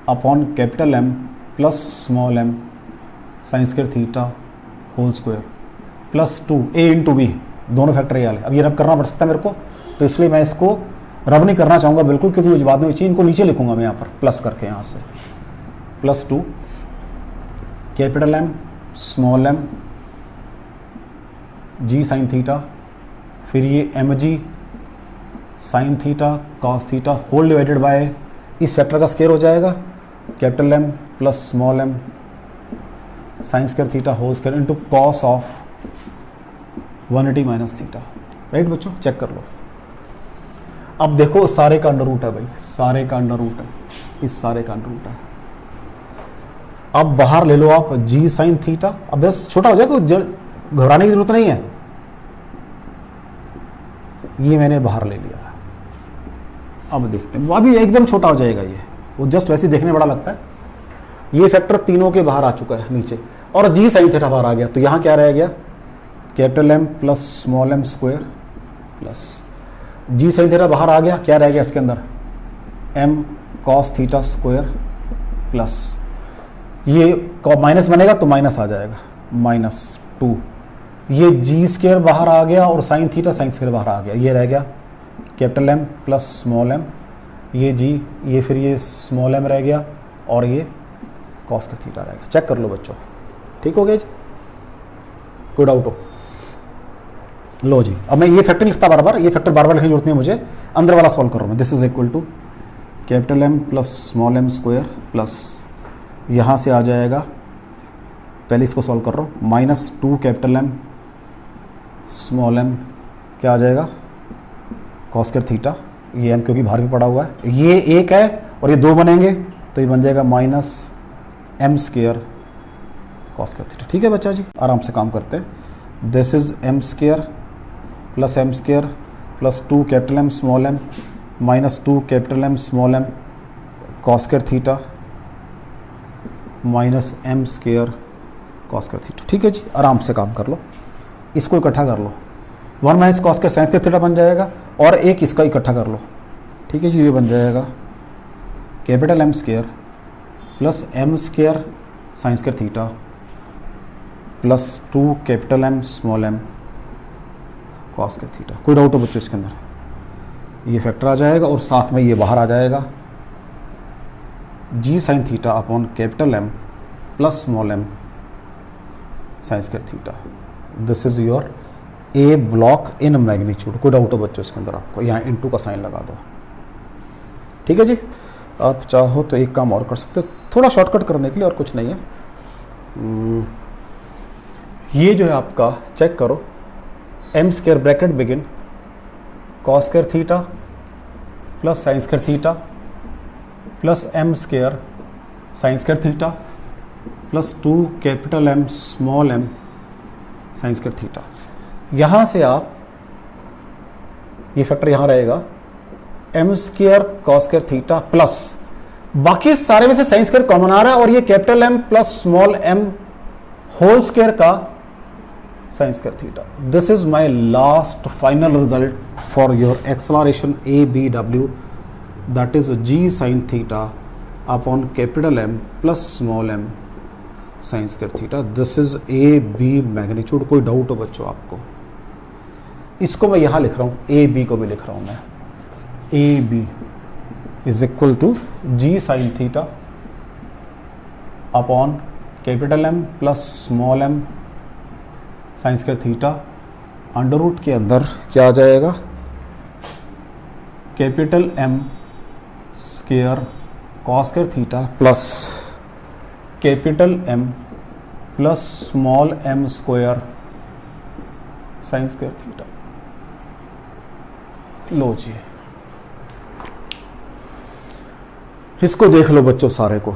upon capital M plus small M sine square theta whole square plus 2 a into b, दोनों फैक्टर ये वाले। अब ये रब करना पड़ सकता है मेरे को, तो इसलिए मैं इसको रब नहीं करना चाहूँगा बिल्कुल, क्योंकि मुझे बाद में चाहिए, इनको नीचे लिखूंगा मैं यहाँ पर प्लस करके, यहाँ से plus 2 capital M small M G sine theta, फिर ये M G sine theta cos theta whole divided by, इस फैक्टर का स्क्वायर हो जाएगा, capital M plus small M sine square theta whole square into cos of 180 minus theta. Right बच्चों, चेक कर लो। अब देखो सारे का अंडर रूट है भाई, सारे का अंडर रूट है, इस सारे का अंडर रूट है। अब बाहर ले लो आप जी साइन थीटा, अब बस छोटा हो जाएगा, घबराने की जरूरत नहीं है, ये मैंने बाहर ले लिया। अब देखते हैं, वो अभी एकदम छोटा हो जाएगा, ये वो जस्ट वैसे देखने बड़ा लगता है। ये फैक्टर तीनों के बाहर आ चुका है नीचे, और जी साइन थीटा बाहर आ गया, तो यहाँ क्या रह गया, capital M plus small M square plus G sine theta बाहर आ गया, क्या रह गया इसके अंदर, M cos theta square plus ये माइनस बनेगा तो माइनस आ जाएगा, -2, ये जी स्क्वायर बाहर आ गया और साइन थीटा साइन स्क्वायर बाहर आ गया, ये रह गया capital M plus small M, ये जी, ये फिर ये स्मॉल एम रह गया, और ये कॉस का थीटा रहेगा। चेक कर लो बच्चों, ठीक हो गया जी, कोई डाउट हो? लो जी, अब मैं ये फैक्टर लिखता बार बार, ये फैक्टर बार बार लिखने की जरूरत नहीं है मुझे, अंदर वाला सॉल्व कर रहा हूँ मैं। This is equal to capital M plus small M square plus, यहाँ से आ जाएगा, पहले इसको सॉल्व कर रहा हूँ, minus 2 capital M small m, क्या आ जाएगा, कॉस स्क्वायर थीटा, ये एम क्योंकि बाहर भी पड़ा हुआ है, ये एक है और ये 2 बनेंगे तो ये बन जाएगा minus m square cos square theta. ठीक है बच्चा जी, आराम से काम करते हैं। This is m square plus 2 capital M small m minus 2 capital M small M cos square theta minus m square cos square theta. ठीक है जी, आराम से काम कर लो, इसको इकट्ठा कर लो, 1 minus cos square sine square theta बन जाएगा और एक इसका इकट्ठा कर लो। ठीक है जी, ये बन जाएगा capital M square plus m square sine square theta plus 2 capital M small M cos square theta. कोई डाउट हो बच्चों इसके अंदर? ये फैक्टर आ जाएगा और साथ में ये बाहर आ जाएगा, G sine theta upon capital M plus small M sine square theta. This is your A block in magnitude. कोई डाउट हो बच्चों इसके अंदर आपको? यहाँ इनटू का साइन लगा दो। ठीक है जी, आप चाहो तो एक काम और कर सकते हो, थोड़ा शॉर्टकट करने के लिए, और कुछ नहीं है। ये जो है आपका, चेक करो, m square bracket begin cos square theta plus sine square theta plus m square sine square theta plus 2 capital M small M sine square theta. यहाँ से आप, ये फैक्टर यहाँ रहेगा, m square cos square theta plus, बाकी सारे में से साइन स्क्वायर कॉमन आ रहा है और ये capital M plus small M whole square का sine square theta. This is my last final result for your acceleration A B W, that is G sine theta upon capital M plus small M sine square theta. This is A B magnitude. कोई डाउट हो बच्चों आपको? इसको मैं यहां लिख रहा हूं, ए बी को भी लिख रहा हूं मैं, A B is equal to G sine theta upon capital M plus small M sine square theta, under root के अंदर क्या आ जाएगा, capital M square cos square theta plus capital M plus small M square sine square theta. लो जी, इसको देख लो बच्चों सारे को।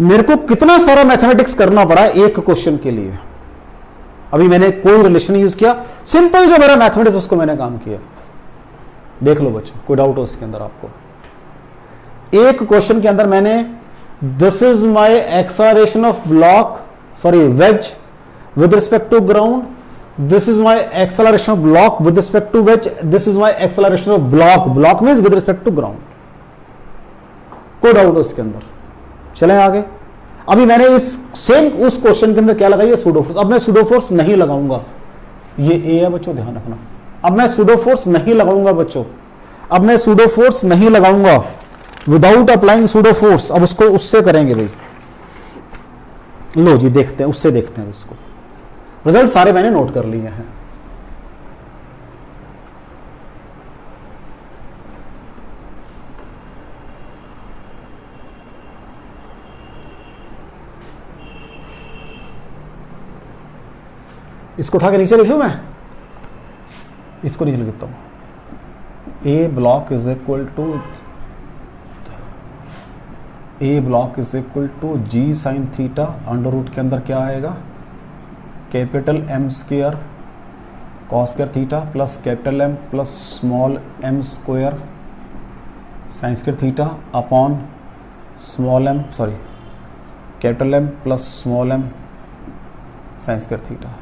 मेरे को कितना सारा मैथमेटिक्स करना पड़ा एक क्वेश्चन के लिए। अभी मैंने कोई रिलेशन यूज किया, सिंपल जो मेरा मैथमेटिक्स उसको मैंने काम किया। देख लो बच्चों, कोई डाउट हो इसके अंदर आपको? एक क्वेश्चन के अंदर मैंने, this is my acceleration of block, sorry wedge with respect to ground, this is my acceleration of block with respect to wedge, this is my acceleration of block, block means with respect to ground. कोई डाउट हो इसके अंदर? चलें आगे। अभी मैंने इस सेम उस क्वेश्चन के अंदर क्या लगाई है, सूडो फोर्स। अब मैं सूडो फोर्स नहीं लगाऊंगा, ये ए है बच्चों, ध्यान रखना। अब मैं सूडो फोर्स नहीं लगाऊंगा बच्चों, अब मैं सूडो फोर्स नहीं लगाऊंगा, विदाउट अप्लाइंग सूडो फोर्स। अब उसको उससे करेंगे भाई। लो जी, देखते हैं, उससे देखते हैं इसको। रिजल्ट सारे मैंने नोट कर लिए हैं। इसको उठा के नीचे लिख लूं मैं, इसको नीचे लिखता हूं। A block is equal to G sine theta, under root के अंदर क्या आएगा, capital M square cos square theta plus capital M plus small M square sine square theta upon small M, sorry capital M plus small M sine square theta.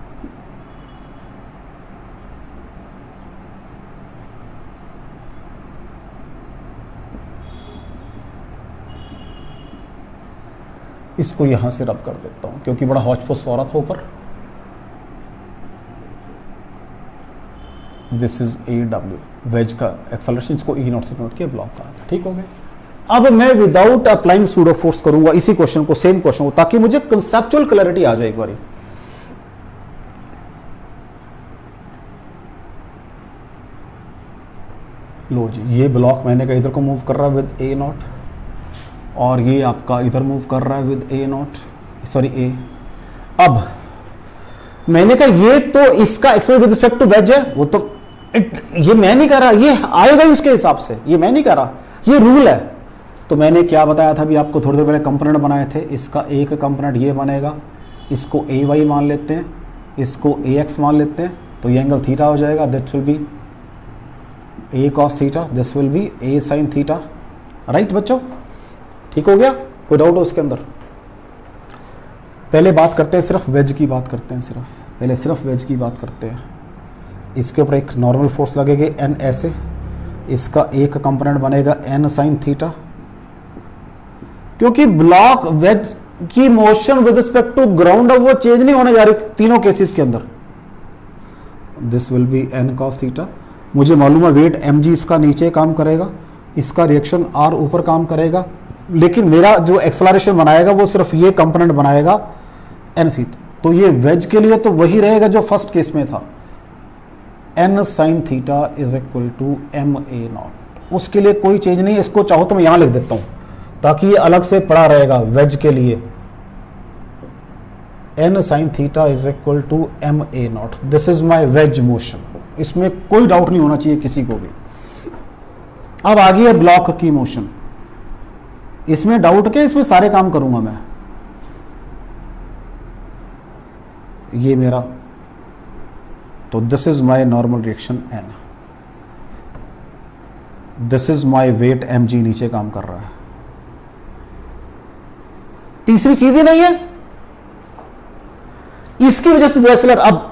इसको यहां से रब कर देता हूं क्योंकि बड़ा हौच पौच हो रहा था ऊपर। दिस इज ए डब्ल्यू, वेज का एक्सेलरेशन, इसको ई नॉट से नोट किया, ब्लॉक का। ठीक हो गया। अब मैं विदाउट अप्लाइंग सूडो फोर्स करूंगा इसी क्वेश्चन को, सेम क्वेश्चन को, ताकि मुझे कंसेप्चुअल क्लैरिटी आ जाए एक बारी। लो जी, ये ब्लॉक मैंने कहा इधर को मूव कर रहा है विद ए नॉट, और ये आपका इधर मूव कर रहा है with a naught, sorry a. अब मैंने कहा ये तो इसका expression with respect to wedge है, वो तो ये मैं नहीं कर रहा, ये आएगा ही उसके हिसाब से, ये मैं नहीं कर रहा, ये रूल है। तो मैंने क्या बताया था अभी आपको, थोड़ी देर पहले कंपोनेंट बनाए थे, इसका एक कंपोनेंट ये बनेगा, इसको ए वाई मान लेते हैं, इसको ए एक्स मान लेते हैं, तो ये एंगल थीटा हो जाएगा, that will be A cos theta, this will be A sine theta. Right बच्चों, ठीक हो गया, कोई डाउट हो उसके अंदर? पहले बात करते हैं सिर्फ वेज की बात करते हैं, सिर्फ वेज की बात करते हैं। इसके ऊपर एक नॉर्मल फोर्स लगेगी एन ऐसे, इसका एक कंपोनेंट बनेगा एन साइन थीटा, क्योंकि ब्लॉक वेज की motion with respect to ground अब वो चेंज नहीं होने जा रही तीनों केसेस के अंदर। This will be N cos theta. मुझे मालूम है वेट एम जी इसका नीचे काम करेगा, इसका रिएक्शन आर ऊपर काम करेगा, लेकिन मेरा जो एक्सेलरेशन बनाएगा वो सिर्फ ये कंपोनेंट बनाएगा एन सी। तो ये वेज के लिए तो वही रहेगा जो फर्स्ट केस में था, N sine theta is equal to M A naught. उसके लिए कोई चेंज नहीं है, इसको चाहो तो मैं यहां लिख देता हूं ताकि ये अलग से पड़ा रहेगा वेज के लिए, N sine theta is equal to M A naught. This is my wedge motion, इसमें कोई डाउट नहीं होना चाहिए किसी को भी। अब आ गई है ब्लॉक की मोशन, इसमें डाउट क्या, इसमें सारे काम करूंगा मैं। ये मेरा, तो this is my normal reaction N, this is my weight m g नीचे काम कर रहा है। तीसरी चीज ही नहीं है, इसकी वजह से जो एक्सेलर, अब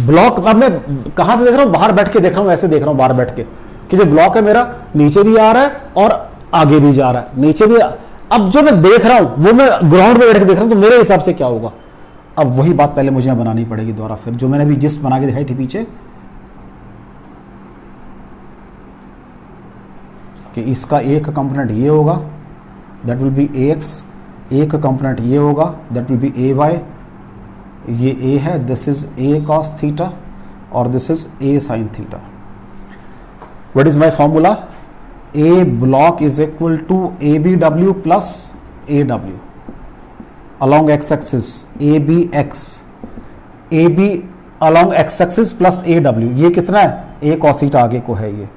ब्लॉक, अब मैं कहां से देख रहा हूं, बाहर बैठ के देख रहा हूं, ऐसे देख रहा हूं बाहर बैठ के कि जो ब्लॉक है मेरा नीचे भी आ रहा है और आगे भी जा रहा है, नीचे भी। अब जो मैं देख रहा हूं वो मैं ग्राउंड में बैठ के देख रहा हूं, तो मेरे हिसाब से क्या होगा, अब वही बात पहले मुझे यहां बनानी पड़ेगी दोबारा, फिर जो मैंने अभी जिस्ट बना के दिखाई थी पीछे, कि इसका एक कंपोनेंट ये होगा, that will be A X, एक कंपोनेंट ये होगा, that will be A Y, ये ए है, this is A cos theta और this is A sine theta. What is my formula, A block is equal to A B W plus A W along x axis, A B X, A B along x axis plus A W, ये कितना है, ए कॉस थीटा आगे को है ये,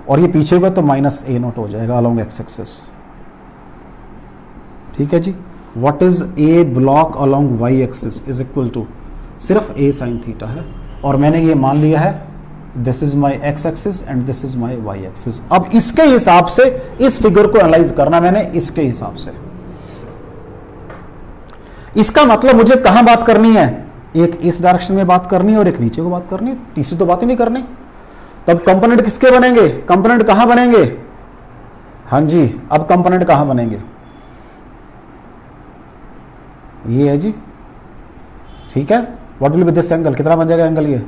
और ये पीछे होगा तो माइनस ए नोट हो जाएगा along x axis। ठीक है जी। What is A block along y axis is equal to सिर्फ ए साइन थीटा है, और मैंने ये मान लिया है this is my x axis and this is my y axis. अब इसके हिसाब से इस फिगर को एनालाइज करना मैंने, इसके हिसाब से। इसका मतलब मुझे कहां बात करनी है, एक इस डायरेक्शन में बात करनी है और एक नीचे को बात करनी है, तीसरी तो बात ही नहीं करनी। तब कंपोनेंट किसके बनेंगे, कंपोनेंट कहां बनेंगे, हाँ जी, अब कंपोनेंट कहां बनेंगे, ये है जी, ठीक है। What will be this angle, कितना बन जाएगा एंगल, ये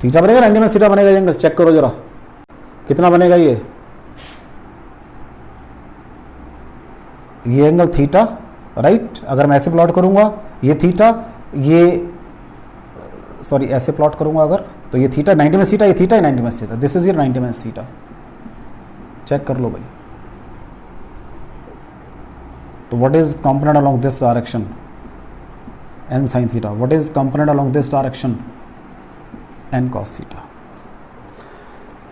थीटा बनेगा, 90 में थीटा बनेगा, एंगल चेक करो जरा कितना बनेगा, ये एंगल थीटा, राइट। अगर मैं ऐसे प्लॉट करूंगा, ये थीटा, ये सॉरी ऐसे प्लॉट करूंगा अगर, तो ये थीटा 90 में थीटा, ये थीटा 90 में थीटा, दिस इज योर 90 में थीटा, चेक कर लो भाई। तो what is component along this direction, N sine theta, what is component along this direction, N cos theta.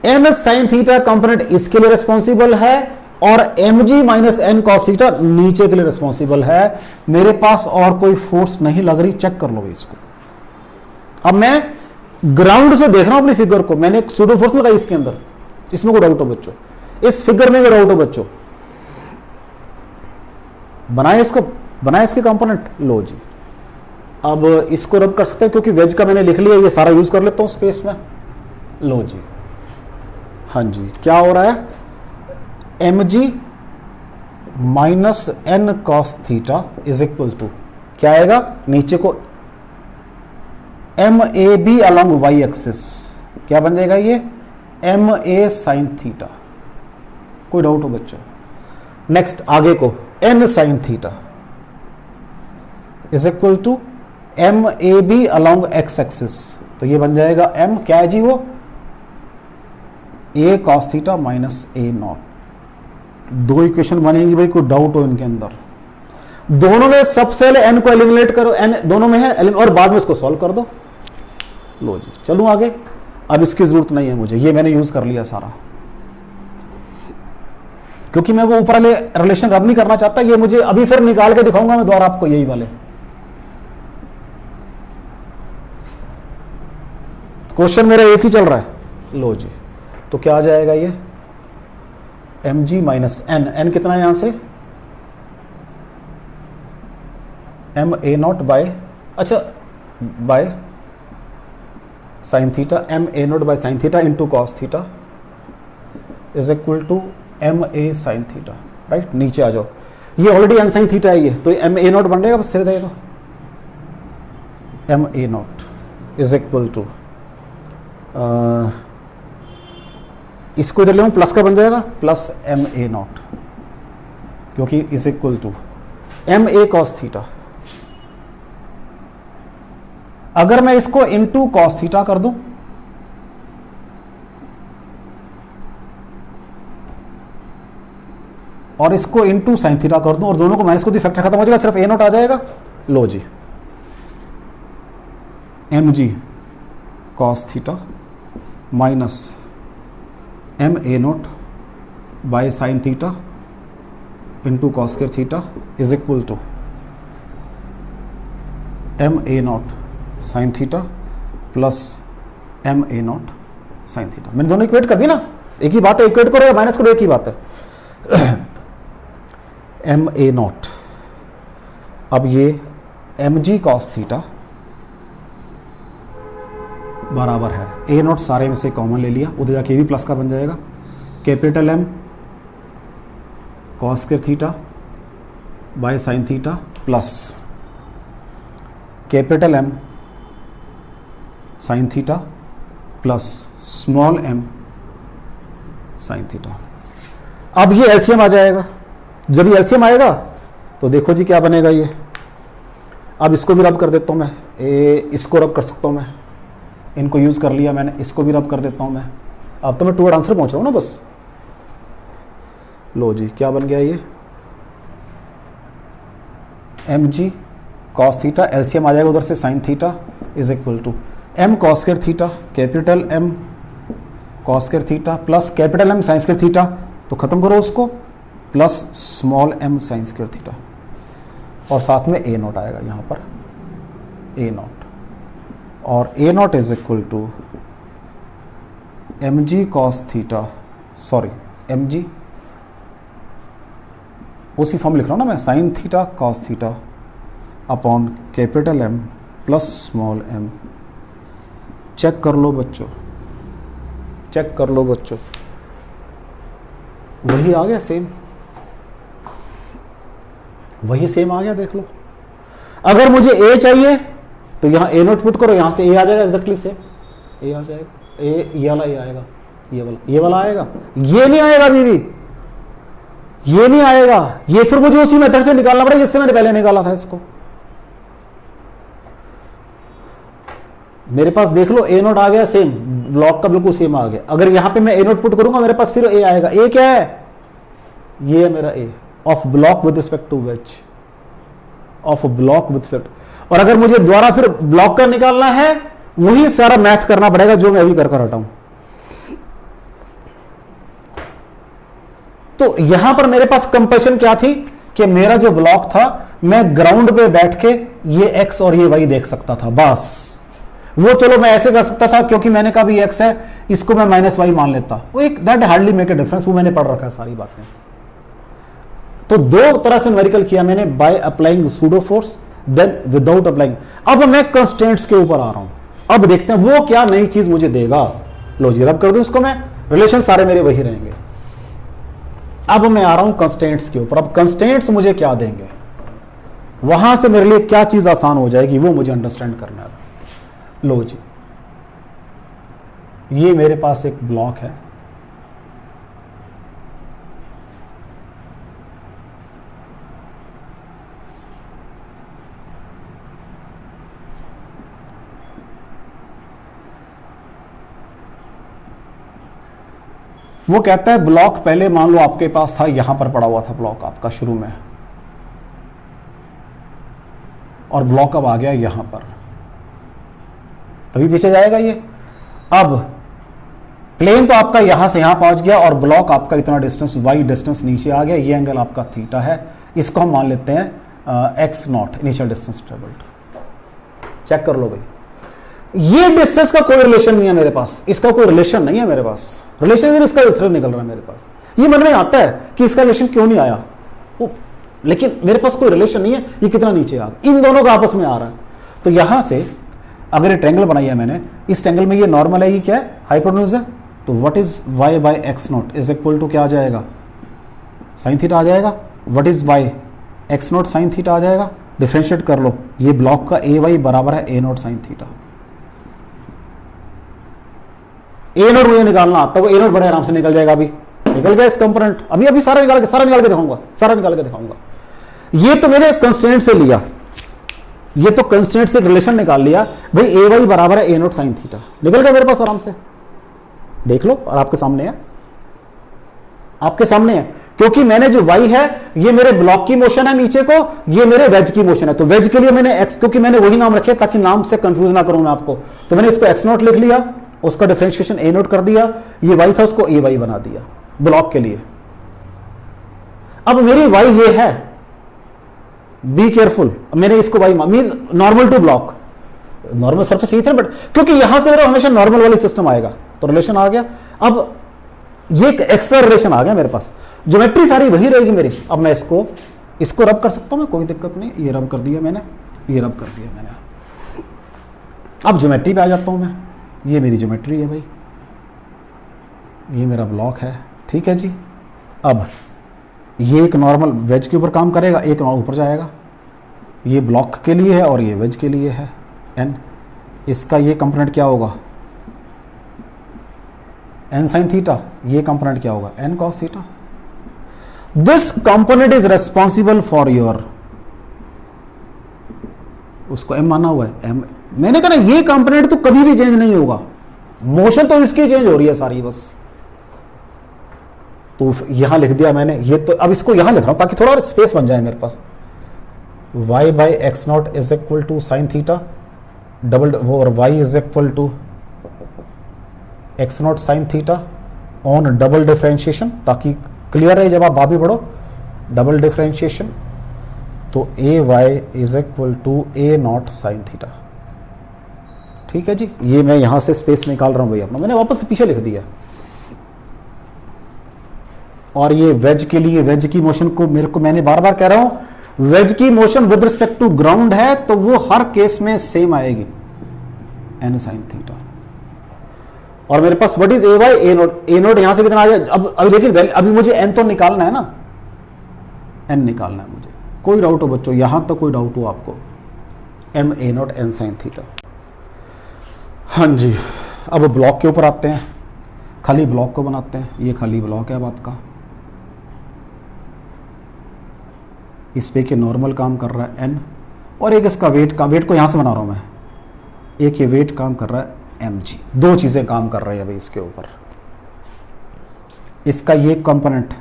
N sine theta component इसके लिए रिस्पॉन्सिबल है और एम जी माइनस एन कॉस थीटा नीचे के लिए रिस्पॉन्सिबल है। मेरे पास और कोई फोर्स नहीं लग रही, चेक कर लो भाई इसको। अब मैं ग्राउंड से देख रहा हूं अपनी फिगर को, मैंने एक सूडो फोर्स लगाई इसके अंदर, इसमें कोई डाउट हो बच्चों, इस फिगर में कोई डाउट हो बच्चों, बनाए इसको, बनाए इसके कंपोनेंट, लो जी। अब इसको रब कर सकते हैं क्योंकि वेज का मैंने लिख लिया, ये सारा यूज कर लेता हूं स्पेस में, लो जी, हाँ जी। क्या हो रहा है, M G minus N cos theta is equal to क्या आएगा, नीचे को M A B along Y axis, क्या बन जाएगा ये, एम ए साइन थीटा। कोई डाउट हो बच्चों, नेक्स्ट आगे को N sine theta is equal to M A B along X axis, तो ये बन जाएगा एम, क्या है जी वो, A cos theta minus A naught, दो इक्वेशन बनेंगी भाई, कोई डाउट हो इनके अंदर? दोनों में सबसे पहले एन को एलिमिनेट करो, एन दोनों में है, और बाद में इसको सॉल्व कर दो। लो जी चलूं आगे, अब इसकी जरूरत नहीं है मुझे, ये मैंने यूज कर लिया सारा, क्योंकि मैं वो ऊपर वाले रिलेशन रब नहीं करना चाहता। ये मुझे अभी फिर निकाल के दिखाऊंगा मैं दोबारा आपको, यही वाले क्वेश्चन मेरा एक ही चल रहा है। लो जी, तो क्या आ जाएगा ये M G minus N, N कितना है यहां से एम ए नॉट बाय, अच्छा by sine theta, M A naught by sine theta into cos theta is equal to M A sine theta, right. नीचे आ जाओ, ये ऑलरेडी एन साइन थीटा है ये, तो एम ए नॉट बन जाएगा, बस सिर देगा m A naught is equal to, इसको इधर ले आऊं प्लस का बन जाएगा, प्लस एम ए नॉट, क्योंकि is equal to M a cos theta. अगर मैं इसको इनटू कॉस थीटा कर दूं, और इसको इनटू साइन थीटा कर दूं, और दोनों को माइनस को दी, फैक्टर खत्म हो जाएगा, सिर्फ ए नॉट आ जाएगा। लो जी, M ji cos theta minus M A naught by sine theta into cos square theta is equal to M A not sine theta plus M A not sine theta. मैंने दोनों इक्वेट कर दी ना, एक ही बात है, इक्वेट करो या माइनस करो, एक ही बात है। एम ए नॉट, अब ये एम जी कॉस थीटा बराबर है, ए नॉट सारे में से कॉमन ले लिया, उधर जाके भी प्लस का बन जाएगा, capital M cos square theta by sine theta plus capital M sine theta plus small M sine theta. अब ये एलसीएम आ जाएगा, जब ये एलसीएम आएगा तो देखो जी क्या बनेगा ये। अब इसको भी रब कर देता हूँ मैं, इसको रब कर सकता हूँ मैं, इनको यूज़ कर लिया मैंने, इसको भी रब कर देता हूँ मैं। अब तो मैं टू वर्ड आंसर पहुँच रहा हूँ ना बस। लो जी क्या बन गया ये M G cos theta, LCM आ जाएगा उधर से sine theta is equal to M cos square theta, capital M cos square theta plus capital M sine square theta, तो खत्म करो उसको, plus small M sine square theta, और साथ में ए नॉट आएगा यहाँ पर, ए नॉट, और A naught is equal to M ji cos theta, sorry M G उसी फॉर्म लिख रहा हूँ ना मैं, sine theta cos theta upon capital M plus small M. Check कर लो बच्चों, चेक कर लो बच्चों, वही आ गया सेम, वही सेम आ गया, देख लो। अगर मुझे ए चाहिए तो यहाँ ए नोट पुट करो, यहाँ से ए आ जाएगा एग्जैक्टली सेम, ए आ जाएगा, ये वाला ए आएगा, ये वाला आएगा, ये नहीं आएगा अभी भी, ये नहीं आएगा, ये फिर मुझे उसी मेथड से निकालना पड़ेगा जिससे मैंने पहले निकाला था इसको। मेरे पास देख लो ए नोट आ गया सेम, ब्लॉक का बिल्कुल सेम आ गया। अगर यहां पे मैं ए नोट पुट करूंगा मेरे पास फिर ए आएगा। ए क्या है? ये है मेरा A of block with respect to wedge, of block with respect. और अगर मुझे दोबारा फिर ब्लॉक का निकालना है, वही सारा मैथ करना पड़ेगा जो मैं अभी कर हटा हूं। तो यहां पर मेरे पास कंपल्शन क्या थी कि मेरा जो ब्लॉक था मैं ग्राउंड पे बैठ के ये एक्स और ये वाई देख सकता था, बस। वो चलो मैं ऐसे कर सकता था क्योंकि मैंने कहा भी एक्स है, इसको मैं माइनस वाई मान लेता, वो एक that hardly make a difference, वो मैंने पढ़ रखा है सारी बातें। तो दो तरह से न्यूमेरिकल किया मैंने, by applying pseudo force then without applying. अब मैं कंस्टेंट्स के ऊपर आ रहा हूं, अब देखते हैं वो क्या नई चीज मुझे देगा। लो जी रब कर दूं इसको मैं, रिलेशन सारे मेरे वही रहेंगे। अब मैं आ रहा हूं कंस्टेंट्स के ऊपर। अब कंस्टेंट्स मुझे क्या देंगे, वहां से मेरे लिए क्या चीज आसान हो जाएगी वो मुझे अंडरस्टैंड करना है। लो जी ये मेरे पास एक ब्लॉक है, वो कहता है ब्लॉक पहले मान लो आपके पास था, यहां पर पड़ा हुआ था ब्लॉक आपका शुरू में, और ब्लॉक अब आ गया यहां पर, तभी पीछे जाएगा ये। अब प्लेन तो आपका यहां से यहां पहुंच गया और ब्लॉक आपका इतना डिस्टेंस y डिस्टेंस नीचे आ गया, ये एंगल आपका थीटा है, इसको हम मान लेते हैं x naught initial distance travelled. Check कर लो भाई, ये डिस्टेंस का कोई रिलेशन नहीं है मेरे पास, इसका कोई रिलेशन नहीं है मेरे पास, रिलेशन इसका इसलिए निकल रहा है मेरे पास। ये मन में आता है कि इसका रिलेशन क्यों नहीं आया, लेकिन मेरे पास कोई रिलेशन नहीं है, ये कितना नीचे आ गया, इन दोनों का आपस में आ रहा है। तो यहां से अगर ये ट्रायंगल बनाई है मैंने, इस ट्रायंगल में ये नॉर्मल है, ये क्या है, हाइपोटेन्यूज है, तो what is y by X naught is equal to क्या आ जाएगा, साइन थीटा आ जाएगा। What is y, X naught sine theta आ जाएगा। डिफरेंशिएट कर लो, ये ब्लॉक का ए वाई बराबर है A not sine theta. A naught मुझे निकालना आता, वो ए नॉट बड़े आराम से निकल जाएगा, अभी निकल गया इस कंपोनेंट, अभी सारा निकाल के दिखाऊंगा। ये तो मैंने कंस्ट्रेंट से लिया, ये तो कंस्ट्रेंट से रिलेशन निकाल लिया भाई, ए वाई बराबर है ए नॉट साइन थीटा, निकल गया मेरे पास आराम से, देख लो, और आपके सामने है, आपके सामने है, क्योंकि मैंने जो y है ये मेरे ब्लॉक की मोशन है नीचे को, ये मेरे वेज की मोशन है, तो वेज के लिए मैंने x, क्योंकि मैंने वही नाम रखे ताकि नाम से कंफ्यूज ना करूं मैं आपको, तो मैंने इसको x नॉट लिख लिया, उसका डिफरेंशिएशन a नॉट कर दिया, ये y था उसको a y बना दिया ब्लॉक के लिए। अब मेरी y ये है, बी केयरफुल, मैंने इसको y means normal to block, normal surface यही था, बट क्योंकि यहां से मेरा हमेशा नॉर्मल वाली सिस्टम आएगा, तो रिलेशन आ गया। अब ये एक एक्स्ट्रा रिलेशन आ गया मेरे पास, ज्योमेट्री सारी वही रहेगी मेरी। अब मैं इसको रब कर सकता हूं मैं, कोई दिक्कत नहीं, ये रब कर दिया मैंने, ये रब कर दिया मैंने। अब ज्योमेट्री पे आ जाता हूं मैं, ये मेरी ज्योमेट्री है भाई, ये मेरा ब्लॉक है, ठीक है जी। अब ये एक नॉर्मल वेज के ऊपर काम करेगा, एक नॉर्मल ऊपर जाएगा, ये ब्लॉक के लिए है और ये वेज के लिए है एन। इसका ये कंपोनेंट क्या होगा, एन साइन थीटा, ये कंपोनेंट क्या होगा, N cos theta. This component is responsible for your, उसको एम माना हुआ है, एम, मैंने कहा ना ये कंपोनेंट तो कभी भी चेंज नहीं होगा, मोशन तो इसकी चेंज हो रही है सारी बस। तो यहां लिख दिया मैंने ये, तो अब इसको यहां लिख रहा हूं ताकि थोड़ा स्पेस बन जाए मेरे पास। y by X naught is equal to sine theta double, वो और y is equal to X naught sine theta on double differentiation, ताकि क्लियर रहे जब आप भाभी पढ़ो, डबल डिफरेंशिएशन, तो A Y is equal to A not sine theta, ठीक है जी। ये मैं यहां से स्पेस निकाल रहा हूं भाई अपना, मैंने वापस पीछे लिख दिया। और ये वेज के लिए, वेज की मोशन को मेरे को, मैंने बार बार कह रहा हूं, वेज की motion with respect to ground है तो वो हर केस में सेम आएगी, एन साइन थीटा। और मेरे पास what is A Y, A naught यहां से कितना आ जाए, अब लेकिन अभी मुझे एन तो निकालना है ना, एन निकालना है मुझे, कोई डाउट हो बच्चों, यहां तक कोई डाउट हो आपको, m a naught N sine theta. हाँ जी, अब ब्लॉक के ऊपर आते हैं, खाली ब्लॉक को बनाते हैं, ये खाली ब्लॉक है अब आपका, इस पे के नॉर्मल काम कर रहा है एन, और एक इसका वेट को यहां से बना रहा हूं मैं, एक ये वेट काम कर रहा है एम जी, दो चीजें काम कर रही है भाई इसके ऊपर। इसका ये कंपोनेंट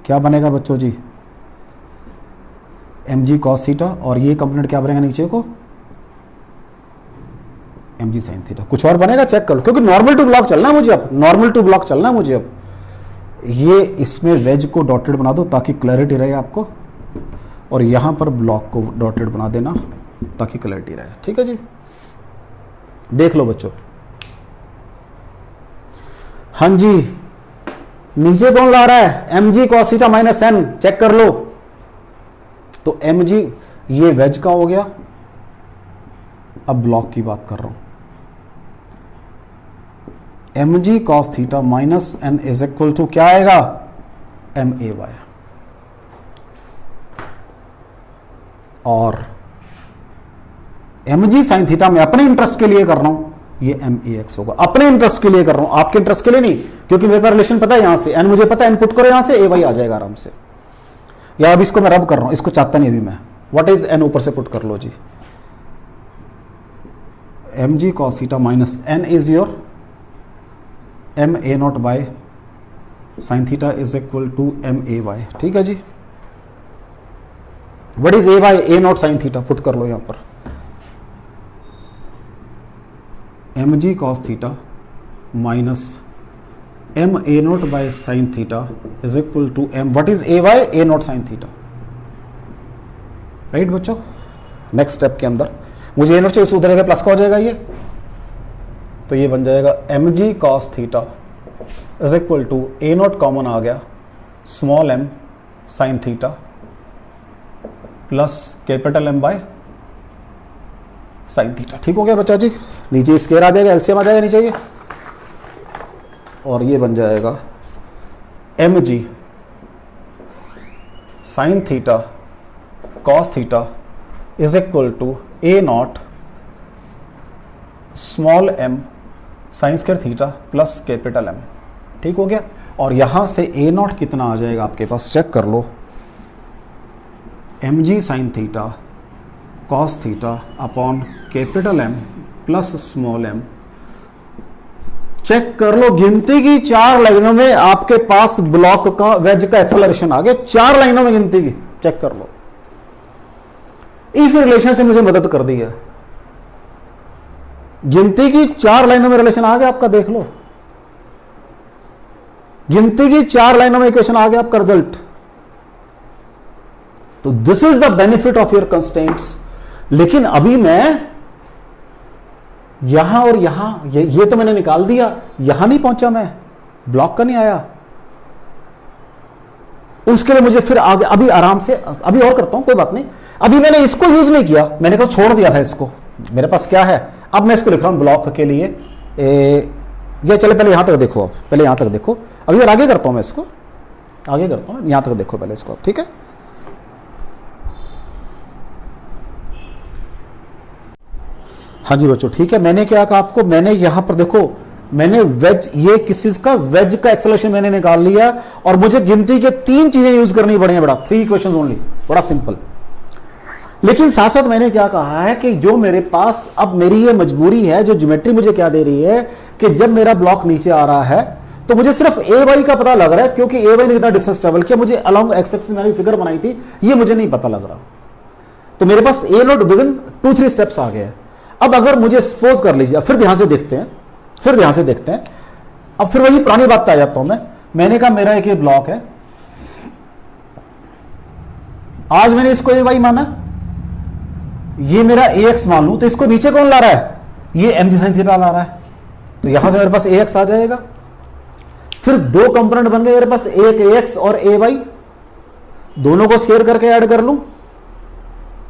क्या बनेगा बच्चों जी, एम जी कॉस थीटा, और ये कंपोनेंट क्या बनेगा नीचे को, एम जी साइन थीटा। कुछ और बनेगा चेक कर लो, क्योंकि नॉर्मल टू ब्लॉक चलना है मुझे अब, नॉर्मल टू ब्लॉक चलना है मुझे अब। ये इसमें वेज को डॉटेड बना दो ताकि क्लैरिटी रहे आपको, और यहां पर ब्लॉक को डॉटेड बना देना ताकि क्लैरिटी रहे, ठीक है जी। देख लो बच्चों, हाँ जी, नीचे कौन ला रहा है, M G cos theta minus N, check कर लो। तो एम जी ये वेज का हो गया, अब ब्लॉक की बात कर रहा हूं, m ji cos theta minus N is equal to क्या आएगा, एम ए वाई, और एम जी साइन थीटा मैं अपने इंटरेस्ट के लिए कर रहा हूं, ये एम ए एक्स होगा, अपने इंटरेस्ट के लिए कर रहा हूं, आपके इंटरेस्ट के लिए नहीं, क्योंकि मेरे पास रिलेशन पता है, यहां से एन मुझे पता है, इनपुट करो यहां से, ए वाई आ जाएगा आराम से। या अब इसको मैं रब कर रहा हूं, इसको चाहता नहीं अभी मैं, व्हाट इज एन ऊपर से पुट कर लो जी, M ji cos theta minus N is your M A naught by sine theta is equal to M A Y. ठीक है जी, what is A Y? A not sine theta, put कर लो यहां पर, M ji cos theta minus M A naught by sine theta is equal to M, what is A Y? A not sine theta. Right बच्चों, नेक्स्ट स्टेप के अंदर मुझे ए नॉट चाहिए, उधर जाएगा प्लस का हो जाएगा ये, तो ये बन जाएगा M G cos theta is equal to A naught common आ गया, small M sine theta plus capital M by sine theta. ठीक हो गया बच्चा जी, नीचे स्क्वायर आ जाएगा, एलसीएम आ जाएगा नीचे ये, और ये बन जाएगा M G sine theta cos theta is equal to A naught small M sine square theta plus capital M. ठीक हो गया, और यहां से ए नॉट कितना आ जाएगा आपके पास, चेक कर लो, एम जी sine theta cos theta upon capital M plus small M. Check कर लो, गिनती की 4 लाइनों में आपके पास ब्लॉक का वेज का एक्सेलरेशन आ गया, 4 लाइनों में गिनती की, चेक कर लो। इस रिलेशन से मुझे मदद कर दी है, गिनती की 4 लाइनों में रिलेशन आ गया आपका, देख लो, गिनती की 4 लाइनों में इक्वेशन आ गया आपका रिजल्ट। तो this is the benefit of your constraints. लेकिन अभी मैं यहां और यहां ये तो मैंने निकाल दिया, यहां नहीं पहुंचा मैं, ब्लॉक का नहीं आया, उसके लिए मुझे फिर आगे अभी आराम से अभी और करता हूं, कोई बात नहीं। अभी मैंने इसको यूज नहीं किया, मैंने कहा छोड़ दिया था इसको, मेरे पास क्या है, अब मैं इसको लिख रहा हूं ब्लॉक के लिए। ये चले पहले यहां तक देखो, अब पहले यहां तक देखो, अभी और आगे करता हूं मैं इसको, आगे करता हूं, यहां तक देखो पहले इसको, ठीक है। हाँ जी बच्चों, ठीक है, मैंने क्या कहा आपको, मैंने यहां पर देखो, मैंने वेज, ये किस चीज का, वेज का एक्सेलरेशन मैंने निकाल लिया, और मुझे गिनती के 3 चीजें यूज करनी पड़ी है बड़ा, 3 इक्वेशंस ओनली, बड़ा सिंपल। लेकिन साथ साथ मैंने क्या कहा है कि जो मेरे पास अब मेरी ये मजबूरी है, जो ज्योमेट्री मुझे क्या दे रही है कि जब मेरा ब्लॉक नीचे आ रहा है तो मुझे सिर्फ ए वाई का पता लग रहा है, क्योंकि ए वाई ने कितना डिस्टेंस ट्रेवल किया, मुझे अलॉन्ग एक्स एक्सिस मैंने फिगर बनाई थी, ये मुझे नहीं पता लग रहा। तो मेरे पास ए नोट विदिन 2-3 स्टेप्स आ गए। अब अगर मुझे सपोज कर लीजिए, फिर ध्यान से देखते हैं, अब फिर वही पुरानी बात पे आ जाता हूं मैंने कहा मेरा एक ये ब्लॉक है, आज मैंने इसको ए वाई माना, ये मेरा ए एक्स मान लूं, तो इसको नीचे कौन ला रहा है, ये एम जी साइन थीटा ला रहा है, तो यहां से मेरे पास ए एक्स आ जाएगा। फिर 2 कंपोनेंट बन गए मेरे पास, एक ए एक्स और ए वाई, दोनों को स्क्वायर करके ऐड कर लूं,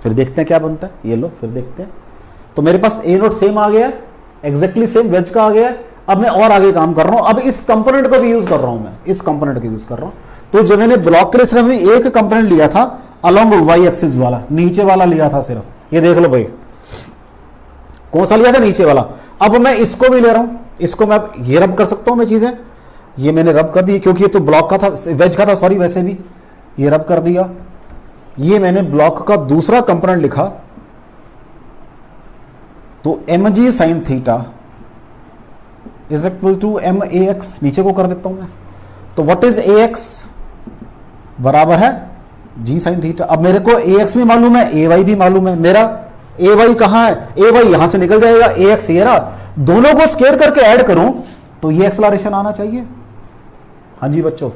फिर देखते हैं क्या बनता है, ये लो फिर देखते हैं। तो मेरे पास ए नोट सेम आ गया, एग्जैक्टली सेम वेज का आ गया। अब मैं और आगे काम कर रहा हूं, अब इस कंपोनेंट को भी यूज कर रहा हूं, मैं इस कंपोनेंट को यूज कर रहा हूं। तो जब मैंने ब्लॉक के लिए सिर्फ एक कंपोनेंट लिया था अलोंग वाई एक्सिस वाला, नीचे वाला लिया था सिर्फ, ये देख लो भाई कौन सा लिया था, नीचे वाला। अब मैं इसको भी ले रहा हूं, इसको मैं ये रब कर सकता हूं मैं चीजें, ये मैंने रब कर दी क्योंकि ये तो ब्लॉक का था, वेज का था, सॉरी, वैसे भी ये रब कर दिया। ये मैंने ब्लॉक का दूसरा कंपोनेंट लिखा, तो m ji sine theta is equal to M A x, नीचे को कर देता हूं मैं। तो व्हाट इज ए एक्स, बराबर है जी साइन थीटा। अब मेरे को ए एक्स भी मालूम है, ए वाई भी मालूम है, मेरा ए वाई कहां है, ए वाई यहां से निकल जाएगा, ए एक्स ये रहा, दोनों को स्क्वायर करके ऐड करूं तो ये एक्सेलरेशन आना चाहिए। हाँ जी बच्चों,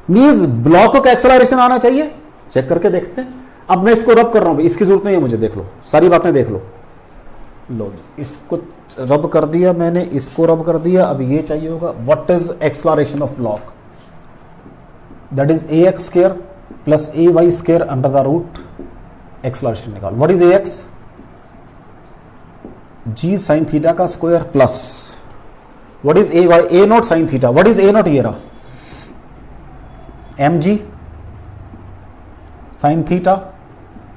मींस ब्लॉक का एक्सेलरेशन आना चाहिए, चेक करके देखते हैं। अब मैं इसको रब कर रहा हूं, इसकी जरूरत नहीं है मुझे, देख लो सारी बातें देख लो, लो जी इसको रब कर दिया मैंने, इसको रब कर दिया। अब ये चाहिए होगा, what is acceleration of block, that is A X square plus A Y square under the root, acceleration निकाल। What is A X, G sine theta का square plus what is A Y, A not sine theta, what is A not, ये रहा M G sine theta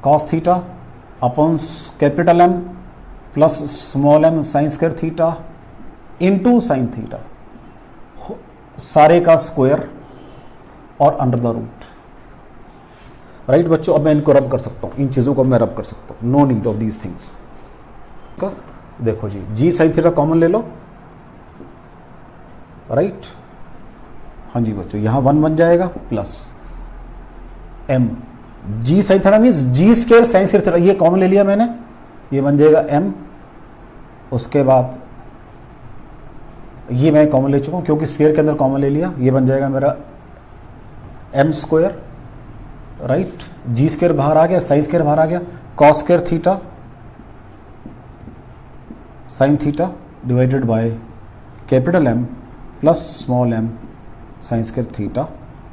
cos theta upon capital M plus small M sine square theta into sine theta, सारे का स्क्वायर और अंडर द रूट। राइट बच्चों, अब मैं इनको रब कर सकता हूं, इन चीजों को मैं रब कर सकता हूं, no need of these things. देखो जी, जी साइन थीटा कॉमन ले लो, राइट। हाँ जी बच्चों, यहाँ 1 बन जाएगा plus m g sine theta means g square sine square theta, ये कॉमन ले लिया मैंने, ये बन जाएगा m। उसके बाद ये मैं कॉमन ले चुका हूँ क्योंकि स्क्वायर के अंदर कॉमन ले लिया, ये बन जाएगा मेरा m square, right. g square बाहर आ गया, साइन स्क्वायर बाहर आ गया, cos square theta sine theta divided by capital M plus small m sine square theta,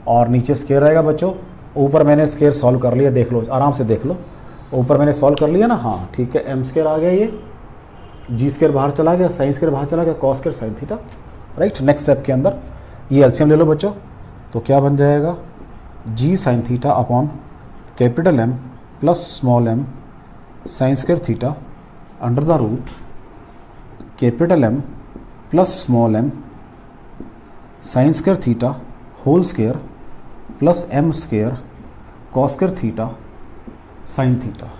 और नीचे स्क्वायर आएगा बच्चों। ऊपर मैंने स्क्वायर सॉल्व कर लिया, देख लो आराम से देख लो, ऊपर मैंने सॉल्व कर लिया ना, हाँ ठीक है। m स्क्वायर आ गया, ये g स्क्वायर बाहर चला गया, साइन स्क्वायर बाहर चला गया, cos square sine theta, right. Next step के अंदर ये एलसीएम ले लो बच्चों, तो क्या बन जाएगा g sine theta upon capital M plus small m sine square theta under the root capital M plus small m sine square theta whole square plus m square cos square theta sine theta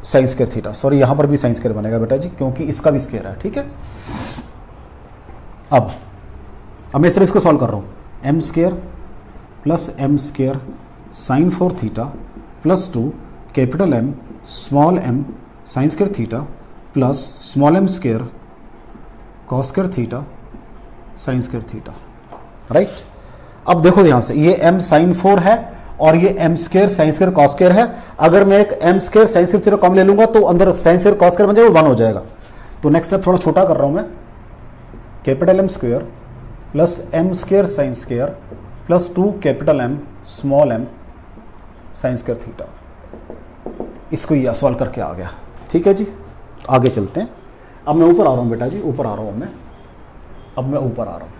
sine square theta, sorry यहाँ पर भी साइन स्क्वायर बनेगा बेटा जी क्योंकि इसका भी स्क्वायर है, ठीक है। अब मैं सिर्फ इसको सॉल्व कर रहा हूँ, m square plus m square sign 4 theta plus 2 capital M small m sine square theta plus small m square cos square theta sine square theta, right. अब देखो ध्यान से, ये m साइन 4 है और ये m square sine square cos square है। अगर मैं एक m square sine square theta common ले लूंगा तो अंदर साइन स्क्वायर कॉस स्क्वायर बन जाएगा, 1 हो जाएगा। तो नेक्स्ट स्टेप थोड़ा छोटा कर रहा हूं मैं, capital M square plus m square sine square plus 2 capital M small m sine square theta, इसको ये सॉल्व करके आ गया, ठीक है जी। आगे चलते हैं, अब मैं ऊपर आ रहा हूं बेटा जी, ऊपर आ रहा हूं अब मैं ऊपर आ रहा हूं,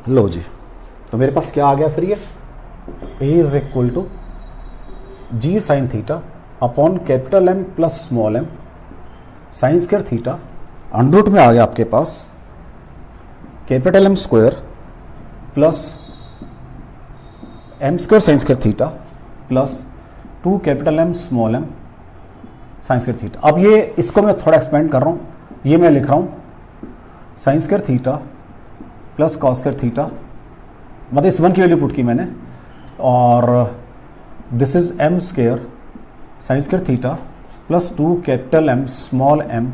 लो जी। तो मेरे पास क्या आ गया फिर, ये a is equal to g sine theta upon capital M plus small m sine square theta under root में आ गया आपके पास capital M square plus m square sine square theta plus 2 capital M small m sine square theta. अब ये इसको मैं थोड़ा एक्सपेंड कर रहा हूँ, ये मैं लिख रहा हूँ sign square theta plus cos square theta, मतलब इस 1 की वैल्यू पुट की मैंने, और this is m square sine square theta plus 2 capital M small m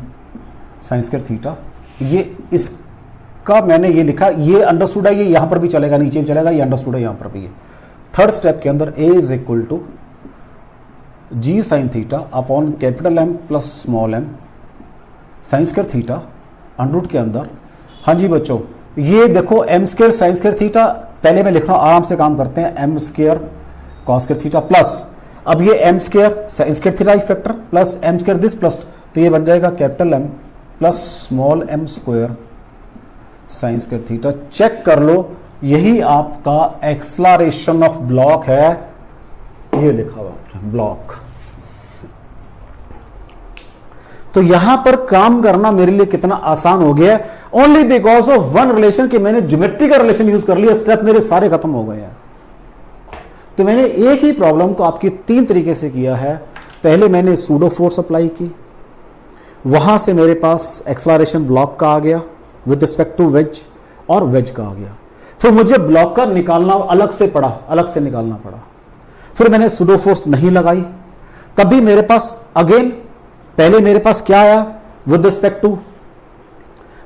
sine square theta. ये इसका मैंने ये लिखा, ये अंडरस्टूड है, ये यहाँ पर भी चलेगा, नीचे भी चलेगा, ये अंडरस्टूड है यहाँ पर भी। ये थर्ड स्टेप के अंदर a is equal to g sine theta upon capital M plus small m sine square theta under root के अंदर। हाँ जी बच्चों, ये देखो m square sine square theta, पहले मैं लिख रहा हूँ, आराम से काम करते हैं, m square cos square theta plus, अब ये m square sine square theta factor plus m square this plus, तो ये बन जाएगा capital M plus small m square sine square theta. Check कर लो, यही आपका एक्सलरेशन ऑफ ब्लॉक है, ये लिखा हुआ ब्लॉक। तो यहां पर काम करना मेरे लिए कितना आसान हो गया है, only because of one relation कि मैंने ज्योमेट्री का रिलेशन यूज कर लिया, स्टेप मेरे सारे खत्म हो गए हैं। तो मैंने एक ही प्रॉब्लम को आपकी 3 तरीके से किया है। पहले मैंने सूडो फोर्स अप्लाई की, वहां से मेरे पास एक्सलरेशन ब्लॉक का आ गया विद रिस्पेक्ट टू वेज, और वेज का आ गया। फिर मुझे ब्लॉक का निकालना अलग से पड़ा, अलग से निकालना पड़ा। फिर मैंने सूडो फोर्स नहीं लगाई, तभी मेरे पास अगेन पहले मेरे पास क्या आया विद रिस्पेक्ट टू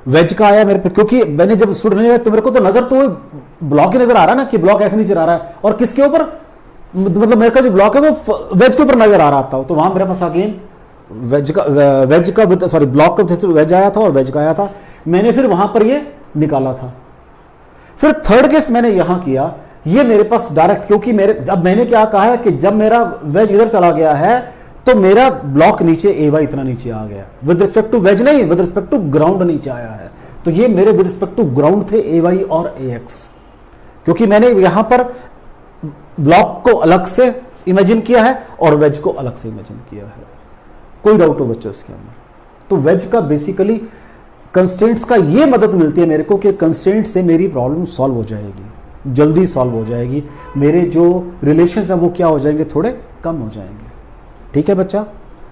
वेज का आया मेरे पे, क्योंकि मैंने जब सूडो नहीं लगाया तो मेरे को तो नजर तो ब्लॉक ही नजर आ रहा है ना, कि ब्लॉक ऐसे नीचे आ रहा है, और किसके ऊपर, मतलब मेरे का जो ब्लॉक है वो वेज के ऊपर नजर आ रहा था। तो वहां मेरे पास अगेन वेज का विद सॉरी ब्लॉक का वेज आया था और वेज का आया था, मैंने फिर वहां पर ये निकाला था। फिर थर्ड केस मैंने यहां किया, ये मेरे पास डायरेक्ट, क्योंकि मेरे अब मैंने क्या कहा है कि जब मेरा वेज इधर चला गया है तो मेरा ब्लॉक नीचे ए वाई इतना नीचे आ गया, विद रिस्पेक्ट टू वेज नहीं, विद रिस्पेक्ट टू ग्राउंड नीचे आया है। तो ये मेरे विद रिस्पेक्ट टू ग्राउंड थे ए वाई और ए एक्स, क्योंकि मैंने यहां पर ब्लॉक को अलग से इमेजिन किया है और वेज को अलग से इमेजिन किया है। कोई डाउट हो बच्चों इसके अंदर? तो वेज का बेसिकली कंस्ट्रेंट्स का ये मदद मिलती है मेरे को कि कंस्ट्रेंट से मेरी प्रॉब्लम सॉल्व हो जाएगी, जल्दी सॉल्व हो जाएगी, मेरे जो रिलेशंस हैं वो क्या हो जाएंगे, थोड़े कम हो जाएंगे। ठीक है बच्चा,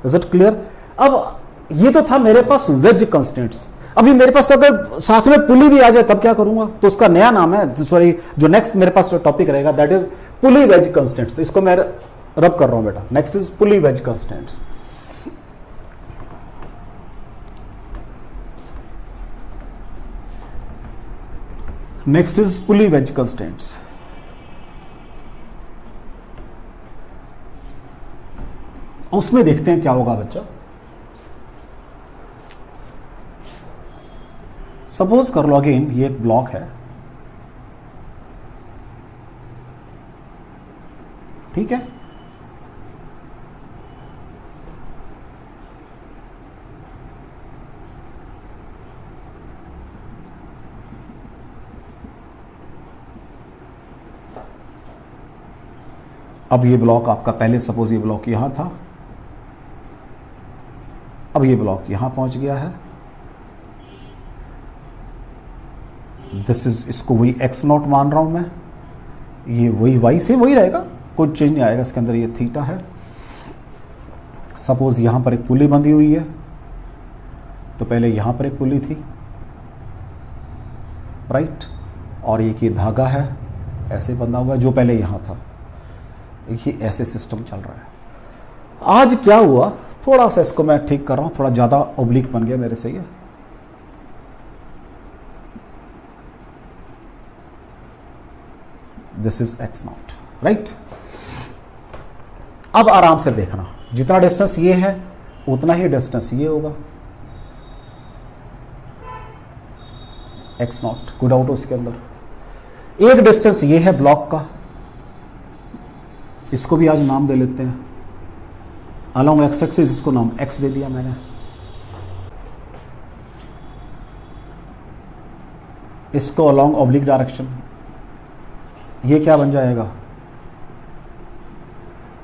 इज इट क्लियर? अब ये तो था मेरे पास वेज कंस्ट्रेंट्स। अभी मेरे पास अगर साथ में पुली भी आ जाए तब क्या करूंगा, तो उसका नया नाम है, सॉरी जो नेक्स्ट मेरे पास टॉपिक रहेगा that is pulley wedge constants. तो इसको मैं रब कर रहा हूं बेटा, next is pulley wedge constants. Next is pulley wedge constants. उसमें देखते हैं क्या होगा बच्चा। सपोज कर लो अगेन ये एक ब्लॉक है, ठीक है, अब ये ब्लॉक आपका, पहले सपोज ये ब्लॉक यहां था, अब ये ब्लॉक यहां पहुंच गया है, दिस इज, इसको वही x नॉट मान रहा हूं मैं, ये वही y से वही रहेगा, कोई चेंज नहीं आएगा इसके अंदर। ये थीटा है, सपोज यहां पर एक पुली बंधी हुई है, तो पहले यहां पर एक पुली थी, राइट, और एक ये धागा है ऐसे बंधा हुआ है जो पहले यहां था, ये ऐसे सिस्टम चल रहा है। आज क्या हुआ, थोड़ा सा इसको मैं ठीक कर रहा हूं, थोड़ा ज्यादा ओब्लिक बन गया मेरे से ये, this is x not, right. अब आराम से देखना, जितना डिस्टेंस ये है उतना ही डिस्टेंस ये होगा, x नॉट, कोई डाउट हो इसके अंदर। एक डिस्टेंस ये है ब्लॉक का, इसको भी आज नाम दे लेते हैं, अलोंग x एक्सिस इसको नाम x दे दिया मैंने। इसको अलोंग ऑब्लिक डायरेक्शन, ये क्या बन जाएगा,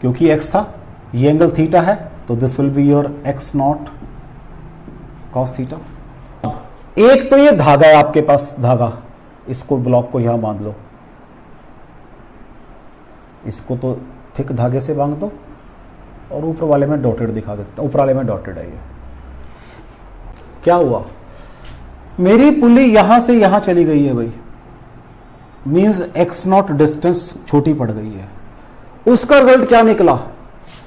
क्योंकि x था, ये एंगल थीटा है, तो this will be your x not cos theta. एक तो ये धागा है आपके पास, धागा, इसको ब्लॉक को यहां बांध लो, इसको तो थिक धागे से बांध दो, और ऊपर वाले में डॉटेड दिखा देता, ऊपर वाले में डॉटेड है ये। क्या हुआ, मेरी पुली यहां से यहां चली गई है भाई, मीन्स x नॉट डिस्टेंस छोटी पड़ गई है। उसका रिजल्ट क्या निकला,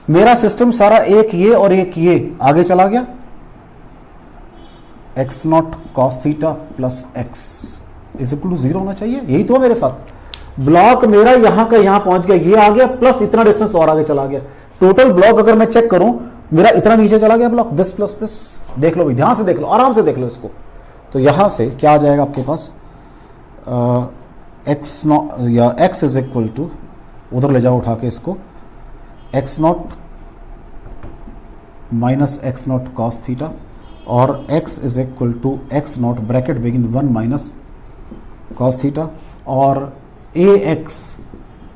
मेरा सिस्टम सारा एक ये और एक ये आगे चला गया, x not cos theta plus x is equal to 0 होना चाहिए, यही तो मेरे साथ। ब्लॉक मेरा यहां का यहां पहुंच गया, ये आ गया, प्लस इतना डिस्टेंस और आगे चला गया। टोटल ब्लॉक अगर मैं चेक करूं, मेरा इतना नीचे चला गया ब्लॉक, दिस प्लस दिस। देख लो भाई, ध्यान से देख लो, आराम से देख लो इसको। तो यहां से क्या आ जाएगा आपके पास, x नॉट या x इज इक्वल टू, उधर ले जाओ उठा के इसको, x not minus x not cos theta, और x is equal to x not bracket begin 1 minus cos theta, और ax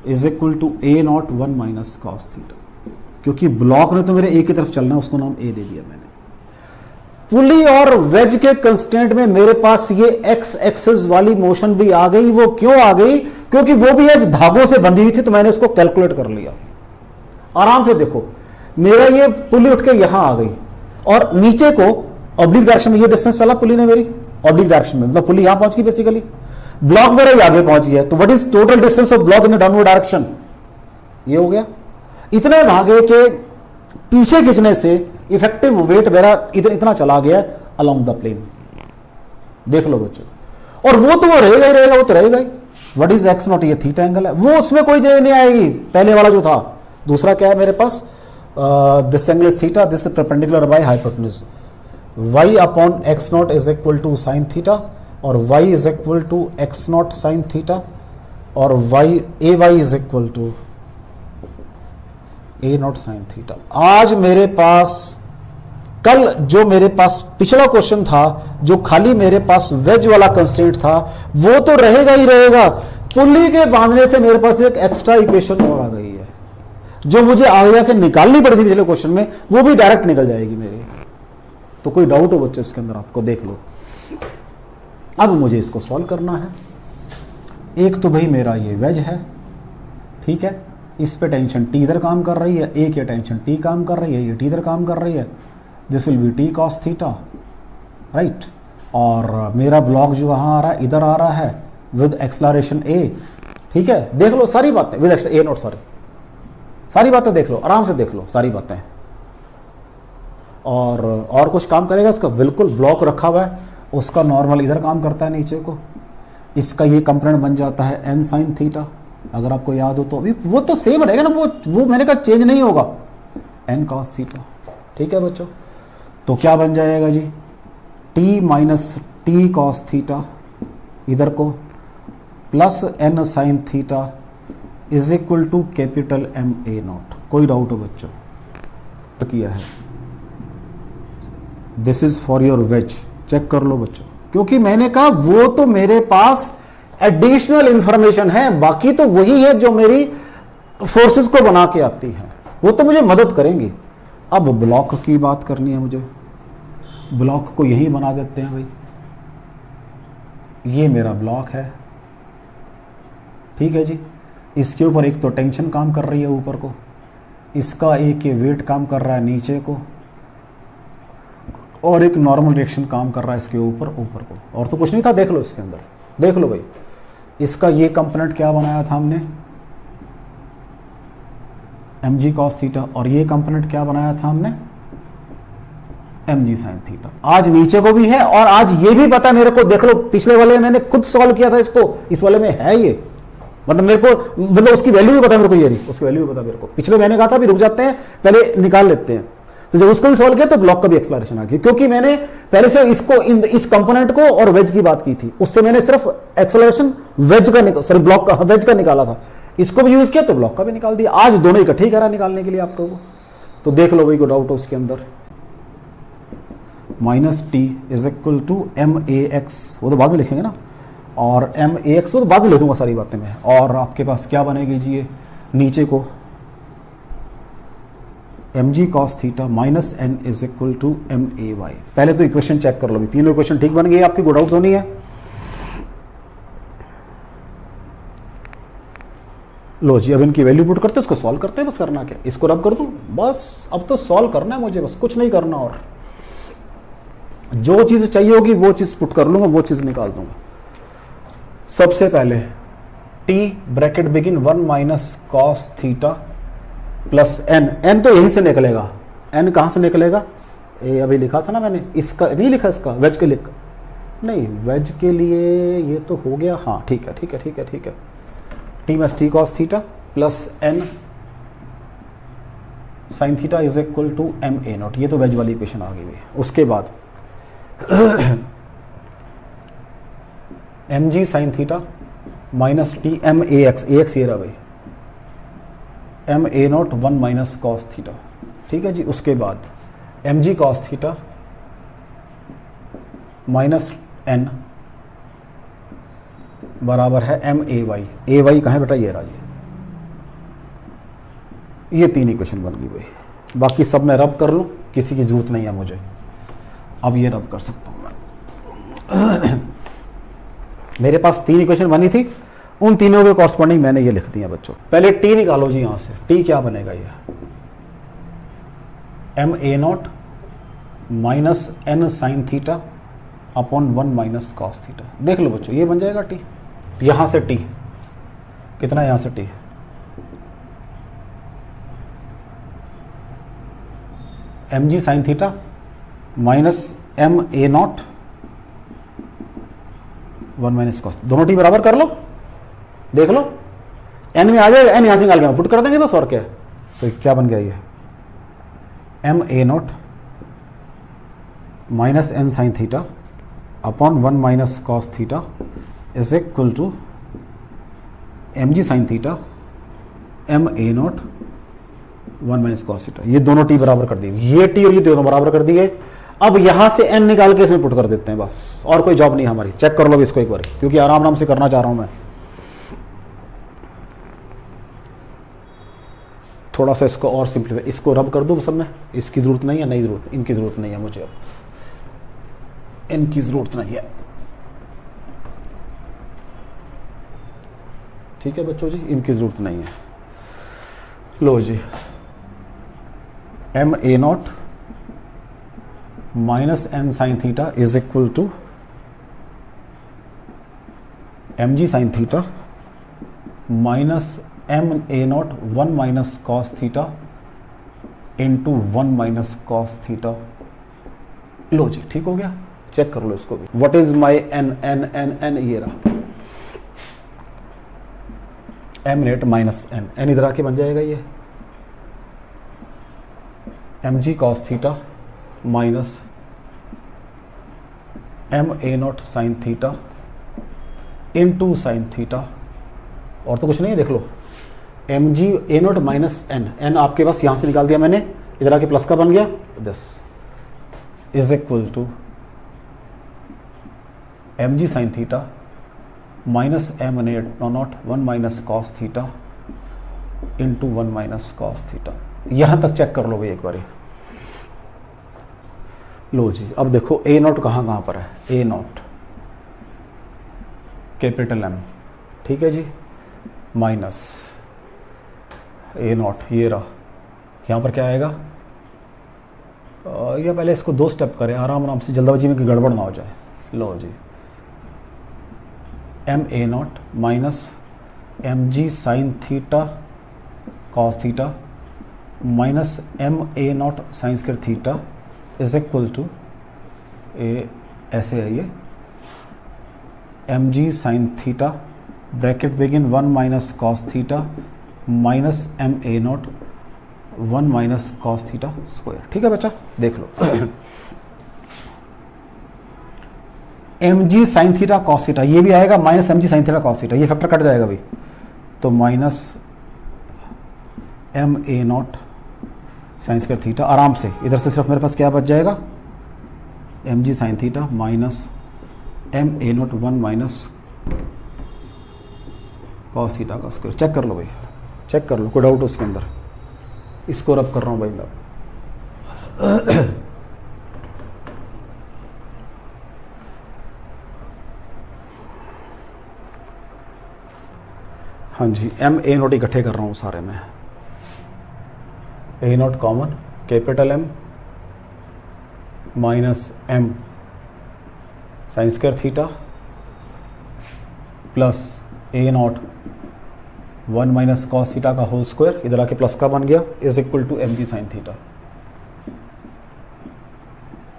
is equal to a not 1 minus cos theta. क्योंकि ब्लॉक ने तो मेरे a की तरफ चलना है, उसको नाम a दे दिया मैंने। पुली और वेज के कंस्टेंट में मेरे पास ये x एक्सिस वाली मोशन भी आ गई। वो क्यों आ गई, क्योंकि वो भी आज धागों से बंधी हुई थी, तो मैंने इसको कैलकुलेट कर लिया। आराम से देखो, मेरा ये पुली उठ के यहां आ गई, और नीचे को ऑब्लिक डायरेक्शन में ये डिस्टेंस चला पुली ने मेरी, ऑब्लिक डायरेक्शन में, मतलब पुली यहां पहुंच गई बेसिकली, ब्लॉक मेरा ये आगे पहुंच गया। तो what is total distance of block in the downward direction, ये हो गया। इतने धागे के पीछे खींचने से इफेक्टिव वेट मेरा इतना चला गया अलोंग द प्लेन। देख लो बच्चों, और वो तो वो रहेगा ही रहेगा, वो तो रहेगा ही। व्हाट इज एक्स नॉट, ये थीटा एंगल है, वो उसमें कोई जगह नहीं आएगी, पहले वाला जो था। दूसरा क्या है मेरे पास, this angle is theta, this is perpendicular by hypotenuse, y upon X naught is equal to sine theta, और y is equal to X naught sine theta, और ay is equal to A not sine theta. आज मेरे पास, कल जो मेरे पास पिछला क्वेश्चन था, जो खाली मेरे पास वेज वाला कंस्ट्रेंट था, वो तो रहेगा ही रहेगा। पुली के बांधने से मेरे पास एक एक्स्ट्रा इक्वेशन और आ गई है, जो मुझे आगे जाके निकालनी पड़ी थी पिछले क्वेश्चन में, वो भी डायरेक्ट निकल जाएगी मेरी। तो कोई डाउट हो बच्चों इसके अंदर, आपको देख लो। अब मुझे इसको सॉल्व करना है। एक तो भाई मेरा ये वेज है, ठीक है, इस पे टेंशन टी इधर काम कर रही है, एक ये टेंशन टी काम कर रही है, ये टी इधर काम कर रही है, this will B T cos theta, right. और मेरा ब्लॉक जो वहाँ आ रहा है इधर आ रहा है विद एक्सलरेशन ए। ठीक है, देख लो सारी बातें विद ए नॉट, सॉरी सारी बातें देख लो, आराम से देख लो सारी बातें। और कुछ काम करेगा उसका? बिल्कुल, ब्लॉक रखा हुआ है उसका नॉर्मल इधर काम करता है नीचे को, इसका ये कंपोनेंट बन जाता है एन साइन थीटा, अगर आपको याद हो तो। अभी वो तो सेम रहेगा ना, वो मैंने कहा चेंज नहीं होगा, एन कॉस थीटा। ठीक है बच्चों, तो क्या बन जाएगा जी, T minus T cos theta इधर को plus N sine theta is equal to capital M A naught. कोई डाउट हो बच्चों? किया है, this is for your wedge, check कर लो बच्चों, क्योंकि मैंने कहा वो तो मेरे पास एडिशनल इंफॉर्मेशन है, बाकी तो वही है जो मेरी फोर्सेस को बना के आती है, वो तो मुझे मदद करेंगी। अब ब्लॉक की बात करनी है मुझे, ब्लॉक को यही बना देते हैं भाई, ये मेरा ब्लॉक है। ठीक है जी, इसके ऊपर एक तो टेंशन काम कर रही है ऊपर को, इसका एक ये वेट काम कर रहा है नीचे को, और एक नॉर्मल रिएक्शन काम कर रहा है इसके ऊपर को, और तो कुछ नहीं था। देख लो इसके अंदर, देख लो भाई, इसका ये कंपोनेंट क्या बनाया था हमने, एम जी कॉस थीटा, और ये कंपोनेंट क्या बनाया था हमने, एम जी साइन थीटा। आज नीचे को भी है और आज ये भी पता मेरे को, देख लो पिछले वाले में मैंने खुद सॉल्व किया था इसको, इस वाले में है ये, मतलब मेरे को, मतलब उसकी वैल्यू भी पता मेरे को, ये नहीं उसकी वैल्यू भी पता मेरे को। पिछले मैंने कहा था भी रुक जाते हैं, पहले निकाल लेते हैं, तो जब उसको भी सॉल्व किया तो ब्लॉक का भी एक्सप्लेनेशन आ गया, क्योंकि मैंने पहले से इसको इस कंपोनेंट को और वेज की बात की थी, उससे मैंने सिर्फ एक्सेलरेशन वेज का, सॉरी ब्लॉक का, वेज का निकाला था, इसको भी यूज किया तो ब्लॉक का भी निकाल दिया। आज दोनों इकट्ठे ही करा निकालने के लिए आपको वो, तो देख लो भाई, को डाउट हो उसके अंदर। Minus T is equal to M A X, वो तो बाद में लिखेंगे ना, और एम ए एक्स वो तो बाद में लिख दूंगा सारी बातें में। और आपके पास क्या बनेगी जी, ये नीचे को M ji cos theta minus N is equal to M A Y. पहले तो इक्वेशन चेक कर लो भी, तीनों इक्वेशन ठीक बन गई, आपकी कोई डाउट तो नहीं है? लो जी, अब इनकी वैल्यू पुट करते हैं, उसको सॉल्व करते हैं, बस करना क्या, इसको रब कर दूं बस, अब तो सॉल्व करना है मुझे, बस कुछ नहीं करना, और जो चीज चाहिए होगी वो चीज पुट कर लूंगा, वो चीज निकाल दूंगा। सबसे पहले T bracket begin 1 minus cos theta plus N, N तो यहीं से निकलेगा, एन कहां से निकलेगा, ये अभी लिखा था ना मैंने, इसका नहीं लिखा, इसका वेज के लिख नहीं, वेज के लिए ये तो हो गया, हाँ ठीक है ठीक है ठीक है ठीक है, T minus T cos theta plus N sine theta is equal to M A not, ये तो वेज वाली इक्वेशन आ गई। उसके बाद एम जी sine theta minus T M ए एक्स ये रहा भाई, M A not 1 minus cos theta. ठीक है जी, उसके बाद एम जी कॉस थीटा माइनस एन बराबर है एम ए वाई कहाँ है बेटा, ये रहा, ये तीन इक्वेशन बन गई भाई। बाकी सब मैं रब कर लूँ, किसी की जरूरत नहीं है मुझे, अब ये रब कर सकता हूँ मैं। मेरे पास तीन इक्वेशन बनी थी, उन तीनों के कॉरस्पॉन्डिंग मैंने ये लिख दिया बच्चों। पहले टी निकालो जी, यहां से टी क्या बनेगा, ये M A not minus N sine theta upon 1 minus cos theta. देख लो बच्चों, ये बन जाएगा टी, यहां से टी कितना, यहां से T M ji sine theta minus M A not 1 minus cos, दोनों टी बराबर कर लो, देख लो एन में आ जाएगा, एन यहां से निकाल के पुट कर देंगे बस, और क्या है। तो क्या बन गया, ये M A not minus N sine theta upon 1 minus cos theta is equal to M ji sine theta M A not 1 minus cos theta. ये दोनों टी बराबर कर दिए, ये टी और ये दोनों बराबर कर दिए। अब यहां से एन निकाल के इसमें पुट कर देते हैं बस, और कोई जॉब नहीं हमारी। चेक कर लो इसको एक बार, क्योंकि आराम आराम से करना चाह रहा हूं मैं। थोड़ा सा इसको और सिंपलीफाई, इसको रब कर दूं सब में, इसकी जरूरत नहीं है, नहीं जरूरत, इनकी जरूरत नहीं है मुझे, अब इनकी जरूरत नहीं है। ठीक है बच्चों जी, इनकी जरूरत नहीं है। लो जी, M A not minus N sine theta is equal to M ji sine theta minus M A not 1 minus cos theta into 1 minus cos theta. लो जी ठीक हो गया, चेक कर लो इसको भी। What is my N N N N, ये रहा M net minus N, N इधर आके बन जाएगा ये M G cos theta minus M A not sine theta into sine theta, और तो कुछ नहीं है, देख लो M G A not minus N, N आपके पास यहां से निकाल दिया मैंने, इधर आके प्लस का बन गया, this is equal to M ji sine theta minus M net not 1 minus cos theta into 1 minus cos theta. यहां तक चेक कर लो भाई एक बार। लो जी अब देखो ए नॉट कहाँ पर है, ए नॉट कैपिटल एम, ठीक है जी, माइनस ए नॉट, ये रहा, यहाँ पर क्या आएगा, या पहले इसको 2 स्टेप करें आराम आराम से, जल्दबाजी में कि गड़बड़ ना हो जाए। लो जी M A not minus M ji sine theta cos theta minus M A not sine square theta is equal to A, ऐसे है ये M G sine theta bracket begin 1 minus cos theta minus M A not 1 minus cos theta square. ठीक है बच्चा, देख लो एम जी साइन थीटा कॉस थीटा, ये भी आएगा माइनस एम जी साइन थीटा कॉस थीटा, ये फैक्टर कट जाएगा भाई, तो minus M A not sine square theta, आराम से इधर से सिर्फ मेरे पास क्या बच जाएगा, M G sine theta minus M A not 1 minus cos theta का स्क्वायर। चेक कर लो भाई, चेक कर लो, कोई डाउट उसके अंदर, इसको रब कर रहा हूं भाई मैं। हाँ जी, एम ए नॉट इकट्ठे कर रहा हूँ सारे में, A naught common, capital M minus M sine square theta plus A not 1 minus cos theta का होल स्क्वायर, इधर आके प्लस का बन गया, is equal to M ji sine theta,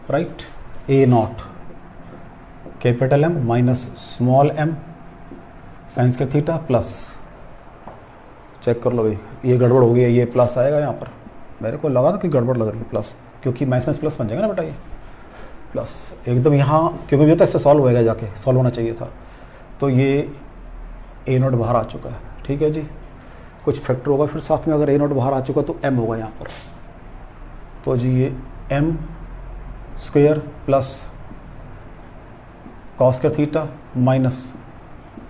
right. A naught capital M minus small M sine square theta plus, check कर लो भाई, ये गड़बड़ हो गई है, ये प्लस आएगा यहाँ पर, मेरे को लगा था कि गड़बड़ लग रही है प्लस, क्योंकि माइनस प्लस बन जाएगा ना बेटा, ये प्लस एकदम यहाँ, क्योंकि ये तो इससे सॉल्व होएगा, जाके सॉल्व होना चाहिए था, तो ये ए नॉट बाहर आ चुका है। ठीक है जी, कुछ फैक्टर होगा फिर साथ में, अगर ए नॉट बाहर आ चुका तो एम होगा यहाँ पर, तो जी ये M square plus cos square theta minus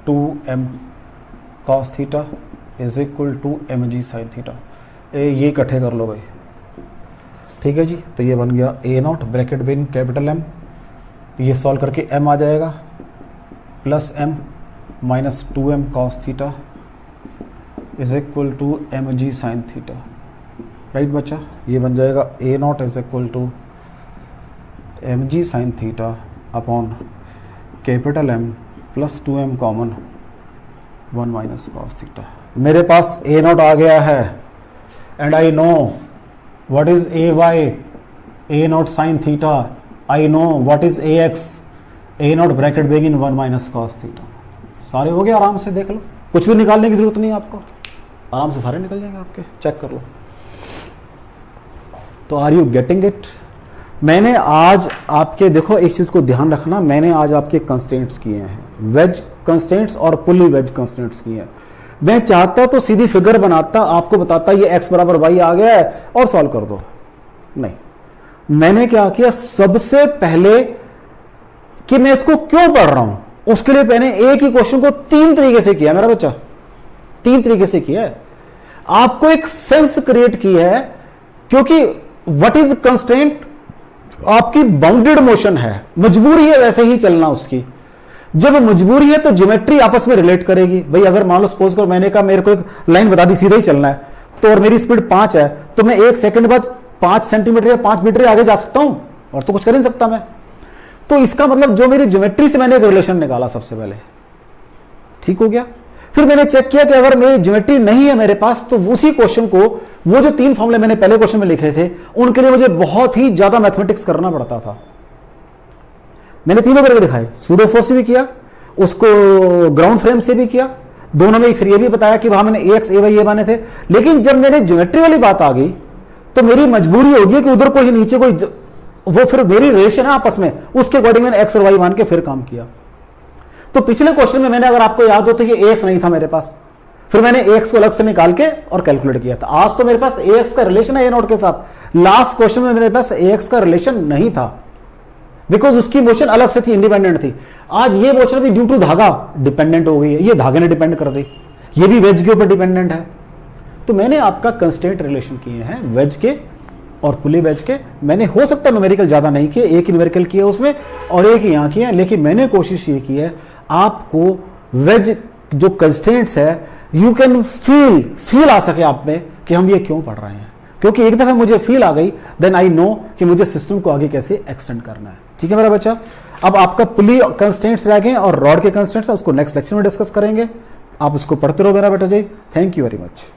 2m cos theta is equal to M ji sine theta, ये इकट्ठे कर लो भाई। ठीक है जी, तो ये बन गया A naught bracket begin capital M, ये सॉल्व करके m आ जाएगा plus m minus 2m cos theta is equal to M ji sine theta, right बच्चा। ये बन जाएगा A naught is equal to M ji sine theta upon capital M plus 2m common 1 minus cos theta. मेरे पास ए नॉट आ गया है and I know what is A Y, A not sine theta, I know what is A x, A naught bracket begin 1 minus cos theta. सारे हो गए, आराम से देख लो, कुछ भी निकालने की जरूरत नहीं है आपको, आराम से सारे निकल जाएंगे आपके, चेक कर लो। तो आर यू गेटिंग इट? मैंने आज आपके, देखो एक चीज को ध्यान रखना, मैंने आज आपके कंस्ट्रेंट्स किए हैं, वेज कंस्ट्रेंट्स और पुली वेज कंस्ट्रेंट्स किए हैं। मैं चाहता तो सीधी फिगर बनाता, आपको बताता ये x बराबर वाई आ गया है और सॉल्व कर दो, नहीं, मैंने क्या किया, सबसे पहले कि मैं इसको क्यों पढ़ रहा हूं उसके लिए मैंने एक ही क्वेश्चन को 3 तरीके से किया, मेरा बच्चा 3 तरीके से किया है, आपको एक सेंस क्रिएट की है, क्योंकि व्हाट इज कंस्ट्रेंट आपकी बाउंडेड मोशन है, मजबूरी है वैसे ही चलना उसकी। जब मजबूरी है तो ज्योमेट्री आपस में रिलेट करेगी। भाई अगर मान लो सपोज करो मैंने कहा मेरे को एक लाइन बता दी सीधा ही चलना है, तो और मेरी स्पीड 5 है, तो मैं 1 सेकंड बाद 5 सेंटीमीटर या 5 मीटर आगे जा सकता हूं, और तो कुछ कर नहीं सकता मैं। तो इसका मतलब जो मेरी ज्योमेट्री से मैंने एक रिलेशन निकाला सबसे पहले, ठीक हो गया। फिर मैंने चेक किया कि अगर मेरी ज्योमेट्री नहीं है मेरे पास, तो उसी क्वेश्चन को, वो जो 3 फॉर्मूले मैंने पहले क्वेश्चन में लिखे थे, उनके लिए मुझे बहुत ही ज्यादा मैथमेटिक्स करना पड़ता था। मैंने तीनों करके दिखाए, सूडो फोर्स से भी किया, उसको ग्राउंड फ्रेम से भी किया, दोनों में फिर ये भी बताया कि वहां मैंने AX AY ये बने थे। लेकिन जब मेरे ज्योमेट्री वाली बात आ गई तो मेरी मजबूरी होगी कि उधर कोई नीचे कोई, वो फिर मेरी रिलेशन है आपस में, उसके अकॉर्डिंग मैंने X और Y मान के फिर काम किया। तो पिछले क्वेश्चन में मैंने, अगर आपको याद हो तो, ये AX नहीं था मेरे पास, फिर मैंने AX को अलग से निकाल के और कैलकुलेट किया था। आज तो मेरे पास AX का रिलेशन है A नोट के साथ, लास्ट क्वेश्चन में मेरे पास AX का रिलेशन नहीं था, बिकॉज उसकी मोशन अलग से थी, इंडिपेंडेंट थी। आज ये मोशन भी ड्यू टू धागा डिपेंडेंट हो गई है, ये धागे ने डिपेंड कर दी, ये भी वेज के ऊपर डिपेंडेंट है। तो मैंने आपका कंस्ट्रेंट रिलेशन किए हैं वेज के और पुली वेज के। मैंने हो सकता है न्यूमेरिकल ज्यादा नहीं किए, एक ही न्यूमेरिकल किए उसमें और एक ही यहां किए, लेकिन मैंने कोशिश ये की है आपको वेज जो कंस्ट्रेंट्स है, यू कैन फील आ सके आप में कि हम ये क्यों पढ़ रहे हैं। क्योंकि एक दफा मुझे फील आ गई, देन आई नो कि मुझे सिस्टम को आगे कैसे एक्सटेंड करना है। ठीक है मेरा बच्चा, अब आपका पुली कंस्ट्रेंट्स रह गए और रॉड के कंस्ट्रेंट्स, उसको नेक्स्ट लेक्चर में डिस्कस करेंगे। आप उसको पढ़ते रहो मेरा बेटा जी। Thank you very much.